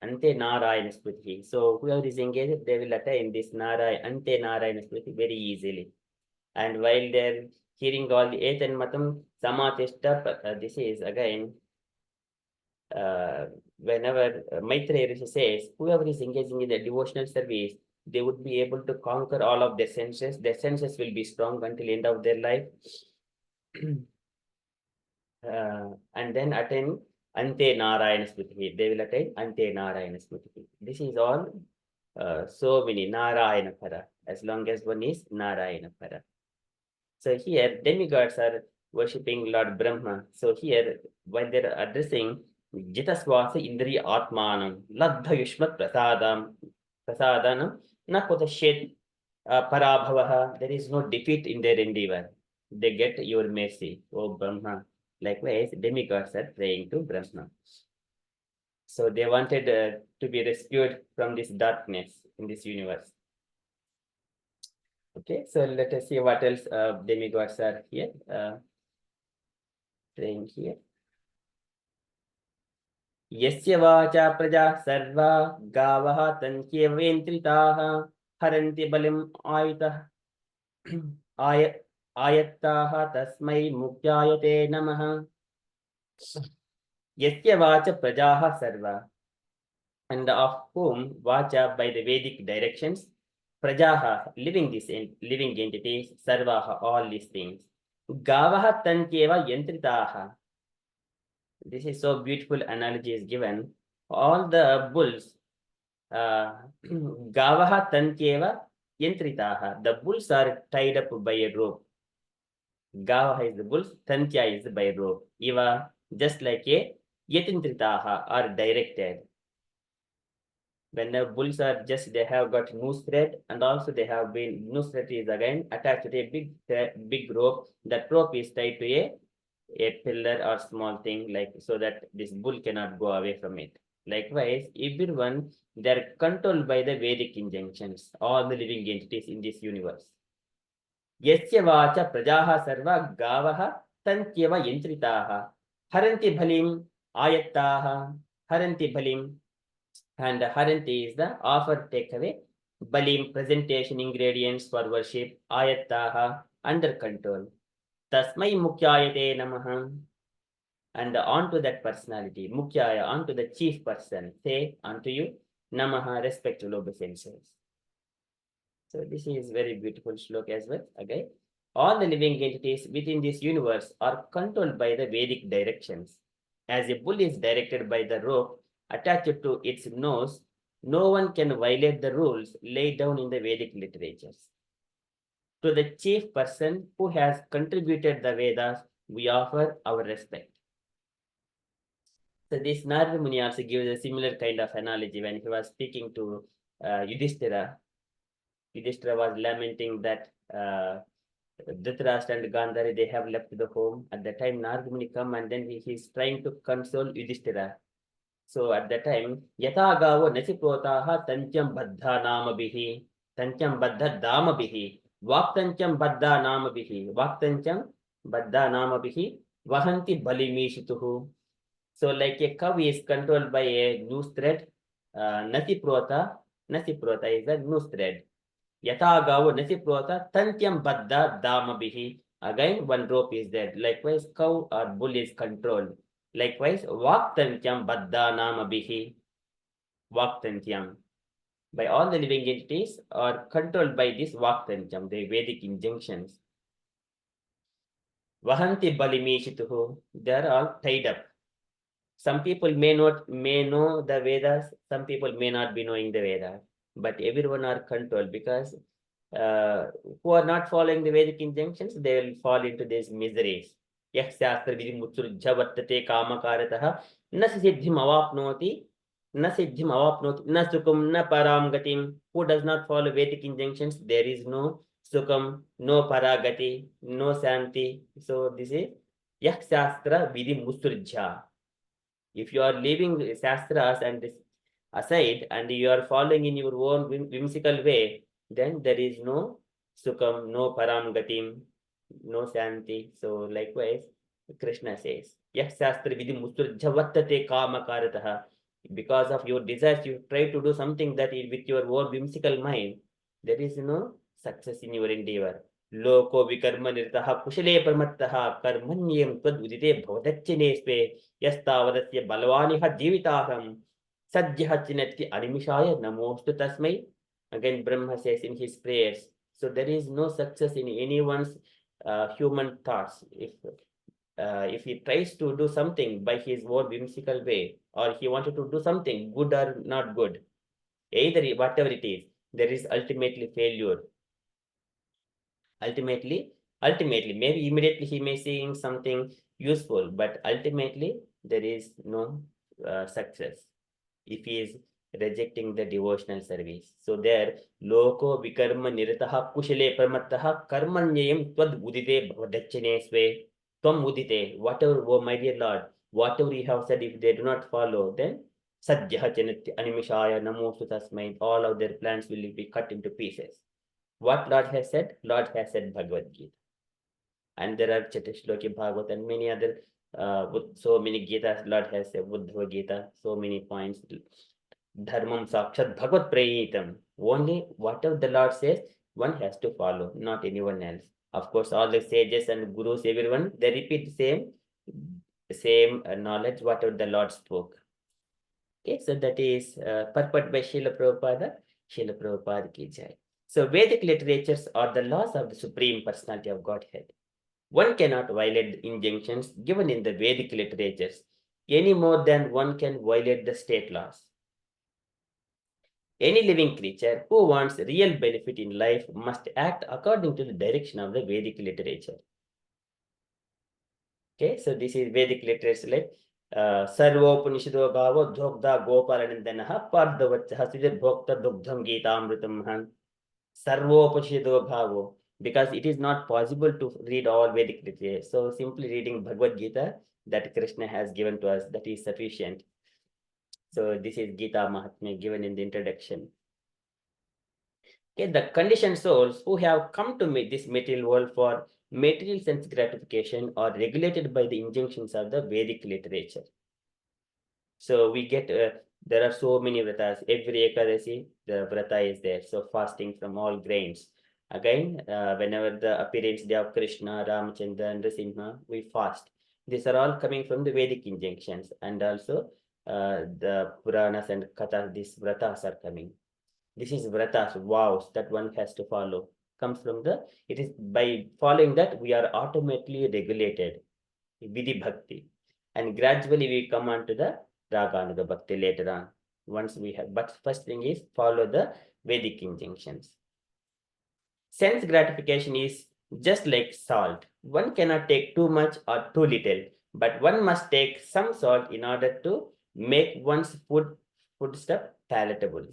Ante Narayana Smritihi. So whoever is engaged, they will attain this Ante Narayana Smriti very easily. And while they're hearing all the Etan Matam Samatishta, this is again whenever Maitreya Rishi says, whoever is engaging in the devotional service, they would be able to conquer all of their senses. Their senses will be strong until the end of their life. And then attain Ante Narayana Smriti. They will attain Ante Narayana Smriti. This is all so many Narayana Para, as long as one is Narayana Para. So here demigods are worshipping Lord Brahma. So here while they're addressing Jitaswasa Indri Atmanam, Ladha Yushmat Prasadanam, Nakotashet Parabhavaha. There is no defeat in their endeavor. They get your mercy, O Brahma. Likewise, demigods are praying to Brahma. So they wanted to be rescued from this darkness in this universe. Okay, so let us see what else demigods are here. Praying here. Yasya vacha praja sarva gavaha tankyevyentritaha haranti balim ayutah ayattaha tasmai mukyayate namaha. Yasya vacha prajaha sarva, and of whom vacha by the Vedic directions, prajaha living entities, sarvaha all these things, gavaha tankyeva yantritaha. This is so beautiful analogy is given. All the bulls, gavaha tankyeva yantritaha. The bulls are tied up by a rope. Gavaha is the bulls, tantya is by a rope. Eva, just like a yatintritaha, are directed. When the bulls are just, they have got noose thread, and also they have been, noose thread is again attached to a big rope. That rope is tied to a pillar or small thing, like, so that this bull cannot go away from it. Likewise, everyone, they are controlled by the Vedic injunctions, all the living entities in this universe. Yasya vacha prajaha sarva gavaha tantyeva yantritaha haranti bhalim ayattaha. Haranti bhalim, and haranti is the offer takeaway, balim presentation ingredients for worship, ayattaha under control. Tasmai mukyayate namaha, and onto that personality, mukyaya, onto the chief person, say unto you, namaha, respectful obeisances. So this is very beautiful shloka as well. Okay, all the living entities within this universe are controlled by the Vedic directions. As a bull is directed by the rope attached to its nose, no one can violate the rules laid down in the Vedic literatures. To the chief person who has contributed the Vedas, we offer our respect. So this Narada Muni also gives a similar kind of analogy when he was speaking to Yudhishthira. Yudhishthira was lamenting that Dhritarashtra and Gandhari, they have left the home. At the time, Narada Muni come, and then he is trying to console Yudhishthira. So at that time, Yata gavo nasiprotaha tantyam baddha namabihi, tantyam baddha damabihi, vaktantyam baddha namabihi, vaktantyam baddha namabihi, vahanti balimishituhu. So like a cow is controlled by a noose thread, nasiprota is a noose thread. Yata gavo nasiprota tantyam baddha damabihi. Again, one rope is there. Likewise, cow or bull is controlled. Likewise, vaktantyam baddha namabihi. Vaktantyam. By all the living entities are controlled by this vaktantyam, the Vedic injunctions. Vahanti balimishituhu. They are all tied up. Some people may know the Vedas, some people may not be knowing the Vedas, but everyone are controlled, because who are not following the Vedic injunctions, they will fall into these miseries. Yah shastra vidhi mutsurjha vartate kamakarataha na siddhim avapnoti, na sukham na param gatim. Who does not follow Vedic injunctions, there is no sukham, no paragati, no santi. So this is yah shastra vidhi mutsurjha. If you are leaving shastras and aside, and you are following in your own whimsical way, then there is no sukham, no param gatim, no santi. So likewise, Krishna says, Yah shastra vidhi musturjha vattate kamakarataha. Because of your desires, you try to do something that is with your own whimsical mind, there is no success in your endeavor. Loko vikarma nirtaha kushale parmattaha karmanyam twad udite bhavadachine spe yastavadatya balvaniha jivitaham sadhya chinati animishaya namostu tasmai. Again, Brahma says in his prayers. So there is no success in anyone's human thoughts. If if he tries to do something by his own whimsical way, or he wanted to do something good or not good, either whatever it is, there is ultimately failure. Ultimately, maybe immediately he may see something useful, but ultimately there is no success if he is rejecting the devotional service. So there, loko vikarma nirataha kushale paramattaha karmanyayam tvad udite bhavadachane swe tvam udite. Whatever, oh my dear Lord, whatever you have said, if they do not follow, then sadhya chanati animishaya namostu tasmai, all of their plans will be cut into pieces. What Lord has said? Lord has said Bhagavad Gita. And there are Chatishloki Bhagavad and many other, so many Gitas Lord has said, Buddha Gita, so many points. Dharmam Sakshat Bhagavad Prayitam. Only whatever the Lord says, one has to follow, not anyone else. Of course, all the sages and gurus, everyone, they repeat the same knowledge, whatever the Lord spoke. Okay, so that is purport by Srila Prabhupada. Srila Prabhupada ki jai. So Vedic literatures are the laws of the Supreme Personality of Godhead. One cannot violate the injunctions given in the Vedic literatures any more than one can violate the state laws. Any living creature who wants real benefit in life must act according to the direction of the Vedic literature. Okay, so this is Vedic literature like Sarvopanishado Gavo Dhokda Gopalanandanaha Pardavachaha Bhokta Dugdham Gita Amritam Sarvopanishado Gavo, because it is not possible to read all Vedic literature. So simply reading Bhagavad Gita that Krishna has given to us, that is sufficient. So this is Gita Mahatmya given in the introduction. Okay, the conditioned souls who have come to meet this material world for material sense gratification are regulated by the injunctions of the Vedic literature. So we get, there are so many vratas. Every Ekadasi, the vrata is there. So fasting from all grains. Again, whenever the appearance day of Krishna, Ramachandra, and Nrsimha, we fast. These are all coming from the Vedic injunctions. And also the Puranas and Kathas, these vratas are coming. This is vratas, vows that one has to follow. Comes from the, it is by following that we are automatically regulated. Vidhi Bhakti. And gradually we come on to the Raganuga Bhakti later on. Once we have, but first thing is follow the Vedic injunctions. Sense gratification is just like salt. One cannot take too much or too little, but one must take some salt in order to make one's foodstuff palatable.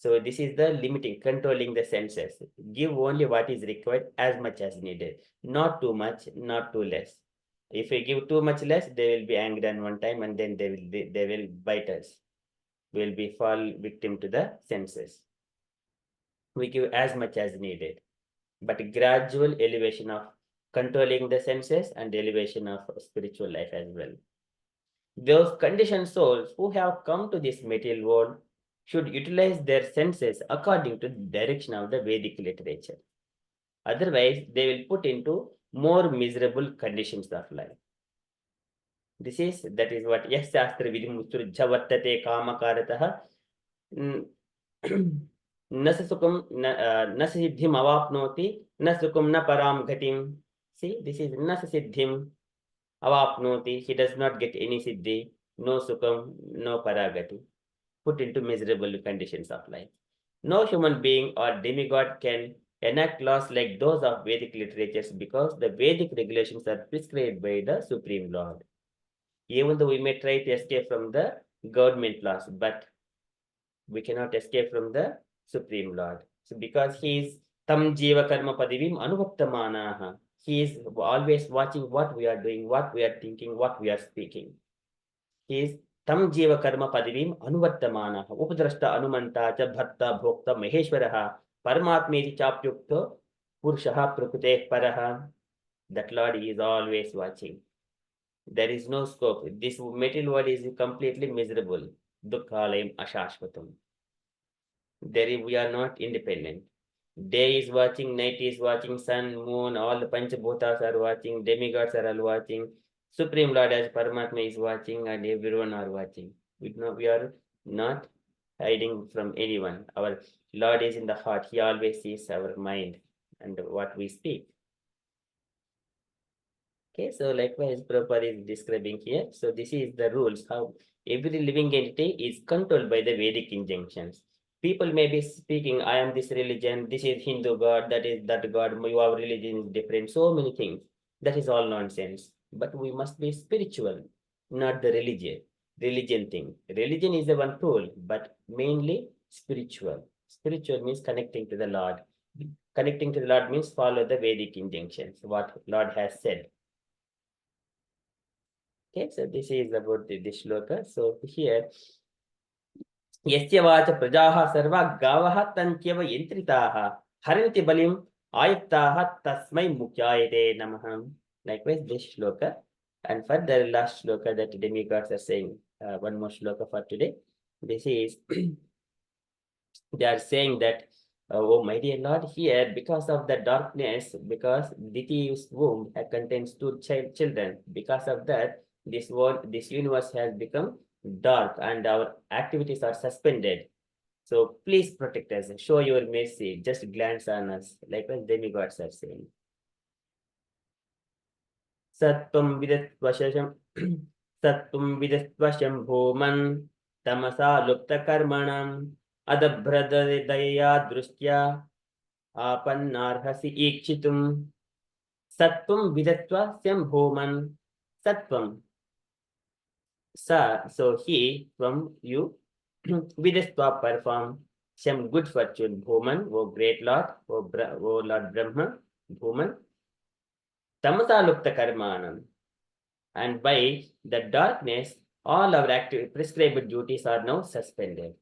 So this is the limiting, controlling the senses. Give only what is required as much as needed. Not too much, not too less. If we give too much less, they will be angry at one time and then they will bite us. We will be fall victim to the senses. We give as much as needed, but gradual elevation of controlling the senses and elevation of spiritual life as well. Those conditioned souls who have come to this material world should utilize their senses according to the direction of the Vedic literature. Otherwise, they will put into more miserable conditions of life. That is what Yes Shastra Vidhi Javattate Kamakarataha Nasasukam Nasasiddhim Avapnoti Nasukum na Param Gatim. See, this is Nasasiddhim Avapnoti. He does not get any siddhi, no sukam, no paragati. Put into miserable conditions of life. No human being or demigod can enact laws like those of Vedic literatures because the Vedic regulations are prescribed by the Supreme Lord. Even though we may try to escape from the government laws, but we cannot escape from the Supreme Lord. So because he is tam jiva karma padivim anuvaktamanaha, he is always watching what we are doing, what we are thinking, what we are speaking. He is tam jiva karma padivim anuvartamanaha upadrashta anumanta cha bhatta bhokta maheshwaraha paramatmeti chapyukto purushaha prakrute paraha. That Lord is always watching. There is no scope. This material world is completely miserable. Dukkhalayam ashashvatam. There we are not independent. Day is watching, night is watching, sun, moon, all the Panchabhutas are watching, demigods are all watching. Supreme Lord as Paramatma is watching and everyone are watching. We are not hiding from anyone. Our Lord is in the heart. He always sees our mind and what we speak. Okay, so likewise, Prabhupada is describing here. So this is the rules how every living entity is controlled by the Vedic injunctions. People may be speaking, I am this religion, this is Hindu God, that is that God, your religion is different, so many things. That is all nonsense. But we must be spiritual, not the religion thing. Religion is the one tool, but mainly spiritual. Spiritual means connecting to the Lord. Connecting to the Lord means follow the Vedic injunctions, what Lord has said. Okay, so this is about this shloka. So here, यस्य watch प्रजाः सर्वा गावः तन्त्यव यन्त्रिताः हरन्ति बलिम् आयुक्ताः तस्मै मुख्यायते नमः. Likewise, this shloka. And for the last shloka that demigods are saying, one more shloka for today. This is, they are saying that, oh my dear Lord, here because of the darkness, because Diti's womb contains two children, because of that, this world, this universe has become dark and our activities are suspended. So please protect us, show your mercy, just glance on us, like when demigods are saying. Sattvam vidatvasham Sattvam vidatvasham bhuman tamasa lupta karmanam adabhradaya drustya apannarhasi ikchitum. Sattvam vidatva syam bhuman. Sattvam. So he, from you, vidatva perform some good fortune. Bhuman, O great Lord, O Lord Brahma, Bhuman. Tamasa lupta karmanam. And by the darkness, all our active prescribed duties are now suspended.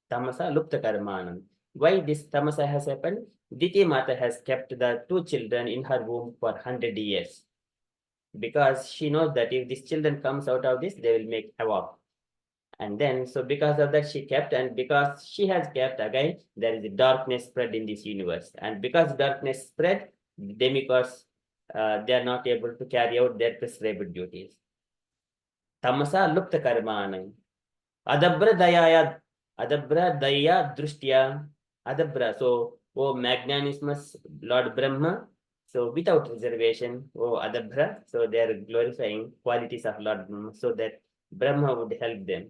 Tamasa lupta karmanam. Why this tamasa has happened? Diti Mata has kept the two children in her womb for 100 years. Because she knows that if these children comes out of this, they will make havoc. And then, so because of that, she kept, and because she has kept, again, there is a darkness spread in this universe. And because darkness spread, demigods, they are not able to carry out their prescribed duties. Tamasa lupta karmanam. Adabra daya drushtya. Adabra, so, oh magnanimous Lord Brahma, so without reservation, oh Adabra, so they are glorifying qualities of Lord Brahma so that Brahma would help them.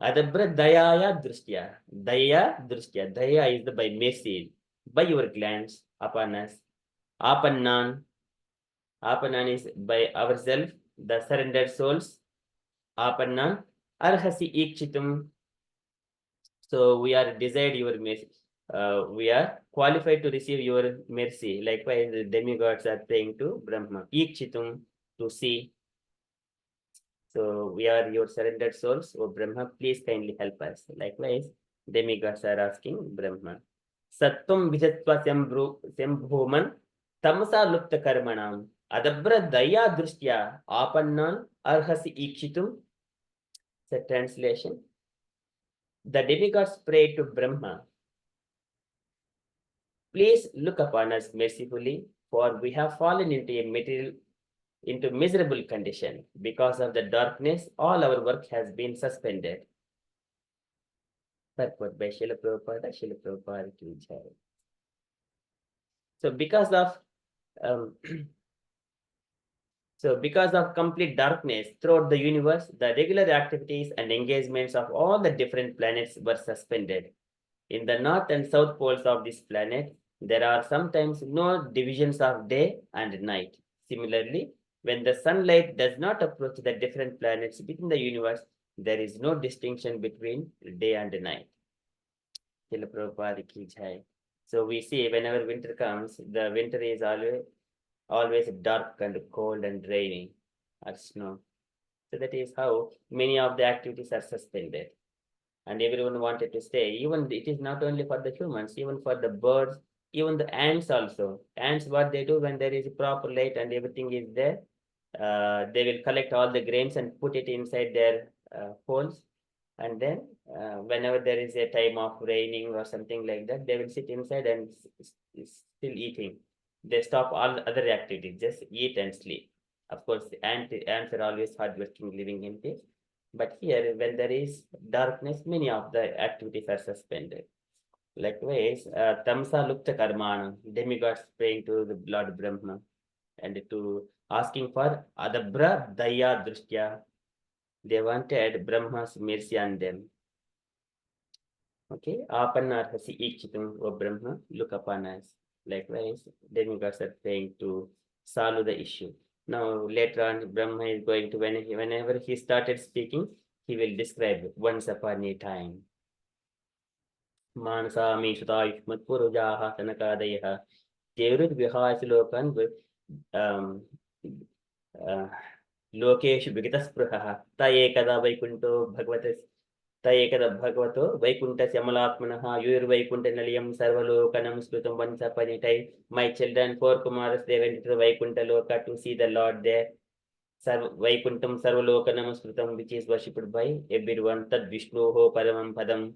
Adabra dayaya drushtya. Daya drushtya. Daya is the by mercy, by your glance upon us. Apannan. Apannan is by ourselves, the surrendered souls. Apannan. Arhasi ikchitum. So we are desired your mercy. We are qualified to receive your mercy. Likewise, the demigods are praying to Brahma. Ikchitum, to see. So we are your surrendered souls. Oh Brahma, please kindly help us. Likewise, demigods are asking Brahma. Sattum vijatva sembhuman tamasa lupta karmanam adabra daya drushtya apannan arhasi ikshitum. The translation. The demigods pray to Brahma. Please look upon us mercifully, for we have fallen into miserable condition. Because of the darkness, all our work has been suspended. Purport by Srila Prabhupada, Srila Prabhupada ki jai. So because of complete darkness throughout the universe, the regular activities and engagements of all the different planets were suspended. In the north and south poles of this planet, there are sometimes no divisions of day and night. Similarly, when the sunlight does not approach the different planets within the universe, there is no distinction between day and night. So we see whenever winter comes, the winter is always dark and cold and rainy or snow. So that is how many of the activities are suspended. And everyone wanted to stay. Even it is not only for the humans, even for the birds, even the ants also. Ants, what they do when there is proper light and everything is there, they will collect all the grains and put it inside their holes. And then whenever there is a time of raining or something like that, they will sit inside and still eating. They stop all other activities, just eat and sleep. Of course, the ants are always hardworking, living in peace. But here, when there is darkness, many of the activities are suspended. Likewise, Tamsa Lupta Karmana, demigods praying to the Lord Brahma and to asking for Adabra Daya Drishtya. They wanted Brahma's mercy on them. Okay, Apanarhasi Ichitam, O Brahma, look upon us. Likewise, demigods are trying to solve the issue. Now, later on, Brahma is going to, whenever he started speaking, he will describe once upon a time. Manasami Sutayushmat Purujaha Sanakadaya. Jevrut Vihasilokan with Lokeshu Vigitaspraha, Tayekada Vaikunto Bhagavatas. Tayekada Bhagavato, Vaikunta Samalatmanaha, Yurvaikunta Naliam Sarvalokanam Skrutam Vansapanitai. My children, 4 Kumaras, they went to the Vaikunta Loka to see the Lord there. Vaikuntam Sarvalokanam Skrutam, which is worshipped by everyone. Tad Vishnuho Paramam Padam.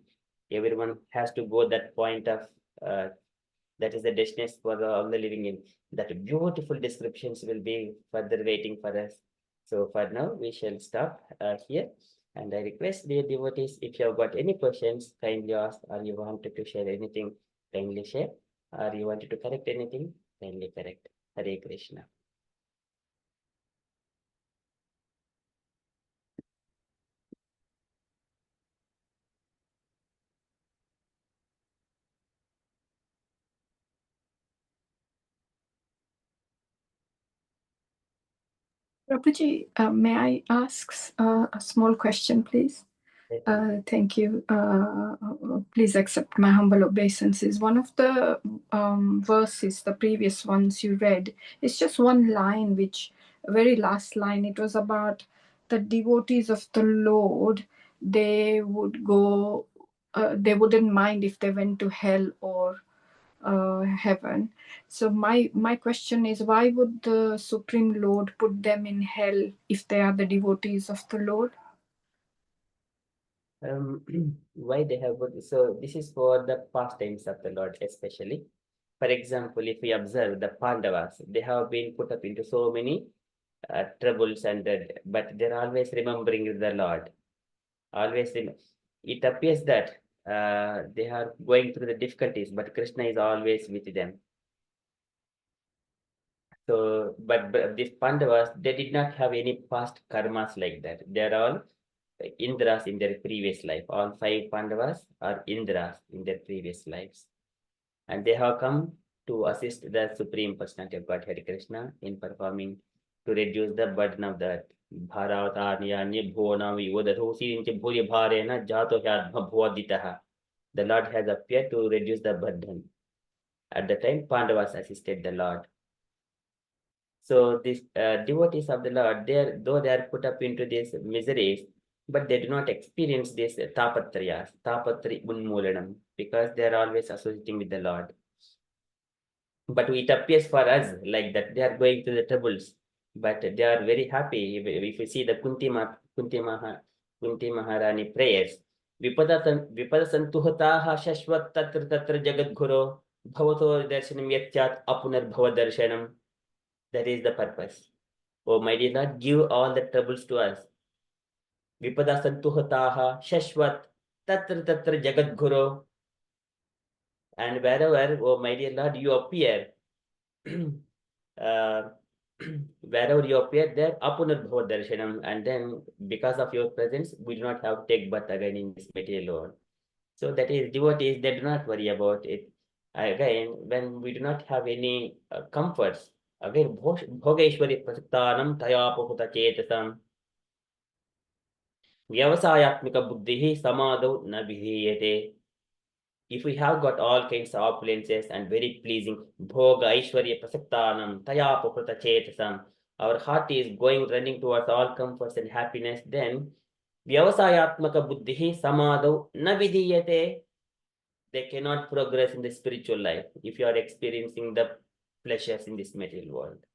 Everyone has to go that point of that is the destination for all the living in. That beautiful descriptions will be further waiting for us. So for now, we shall stop here. And I request dear devotees, if you have got any questions, kindly ask, or you wanted to share anything, kindly share, or you wanted to correct anything, kindly correct. Hare Krishna. Prabhuji, may I ask a small question, please? Thank you. Please accept my humble obeisances. One of the verses, the previous ones you read, it's just one line, which very last line, it was about the devotees of the Lord. They would go, they wouldn't mind if they went to hell or heaven. So my question is, why would the Supreme Lord put them in hell if they are the devotees of the Lord? Why they have put, so this is for the pastimes of the Lord especially. For example, if we observe the Pandavas, they have been put up into so many troubles and but they're always remembering the Lord. Always, it appears that they are going through the difficulties, but Krishna is always with them. So, but these Pandavas, they did not have any past karmas like that. They're all Indras in their previous life. All 5 Pandavas are Indras in their previous lives. And they have come to assist the Supreme Personality of Godhead Krishna in performing to reduce the burden of the Bharavatanyanya Bhuvanam Yodhathusi Bhuri Bharena Jato Bhuaditaha. The Lord has appeared to reduce the burden. At the time, Pandavas assisted the Lord. So these devotees of the Lord, though they are put up into these miseries, but they do not experience this tapatriyas, tapatri unmulanam, because they are always associating with the Lord. But it appears for us like that they are going through the troubles, but they are very happy. If you see the Kunti Maharani prayers, Vipadasantuhataha Shashvat Tatra Tatra Jagadguru Bhavato Darshanam Yatyat Apunar Bhava Darshanam. That is the purpose. Oh, my dear Lord, give all the troubles to us. Vipadasantuhataha Shashvat Tatra Tatra Jagadguru. And wherever, oh my dear Lord, you appear, wherever you appear there, apunar bhava darshanam, and then because of your presence, we do not have to take birth again in this material world. So that is devotees, they do not worry about it. Again, when we do not have any comforts, again, bhogeshwari prasaktanam tayapahuta chetasam vyavasayatmika buddhihi samadau na vidhiyate. If we have got all kinds of opulences and very pleasing, bhoga, aishwarya, prasaktanam, tayapakrita chetasam, our heart is going running towards all comforts and happiness, then vyavasayatmaka buddhihi samadau na vidhiyate. They cannot progress in the spiritual life if you are experiencing the pleasures in this material world.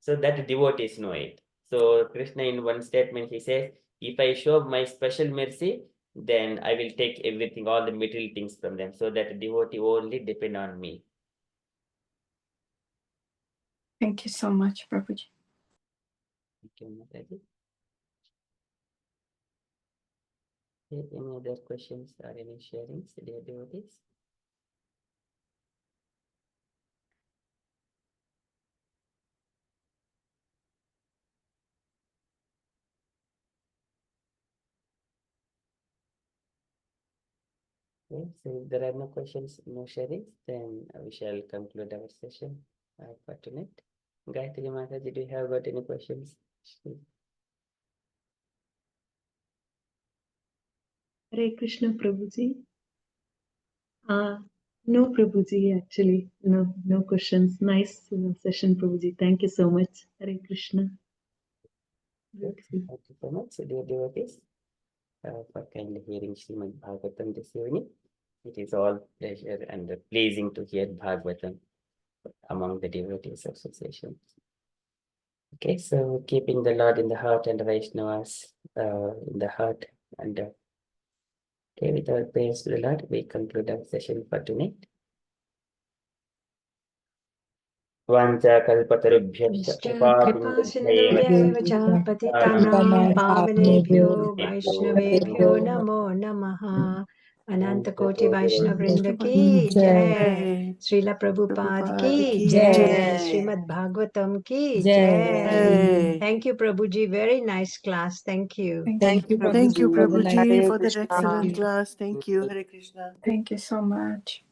So that devotees know it. So Krishna in one statement, he says, if I show my special mercy, then I will take everything, all the material things from them. So that devotee only depend on me. Thank you so much, Prabhuji. Thank you, Mataji. Any other questions or any sharings, dear devotees? Okay, so if there are no questions, no sharing, then we shall conclude our session for tonight. Gayatri Mataji, do you have got any questions? Hare Krishna, Prabhuji. No, Prabhuji, actually, no questions. Nice session, Prabhuji. Thank you so much. Hare Krishna. Thank you so much, dear devotees, for kindly hearing Srimad Bhagavatam this evening. It is all pleasure and pleasing to hear Bhagavatam among the devotees association. Okay, so keeping the Lord in the heart and Vaishnavas in the heart, and okay, with our prayers to the Lord, we conclude our session for tonight. वाञ्छाकल्पतरुभ्यश्च कृपासिन्धुभ्यैव च पतितानां पावनेभ्यो वैष्णवेभ्यो नमो नमः। अनंतकोटि वैष्णव वृंद की जय, श्रील प्रभुपाद की जय, श्रीमद् भागवतम की जय। Thank you, Prabhuji. Very nice class. Thank you. Thank you, Thank you, Prabhuji. Prabhuji, Hare for that Krishna. excellent class. Thank you. Hare Krishna. Thank you so much.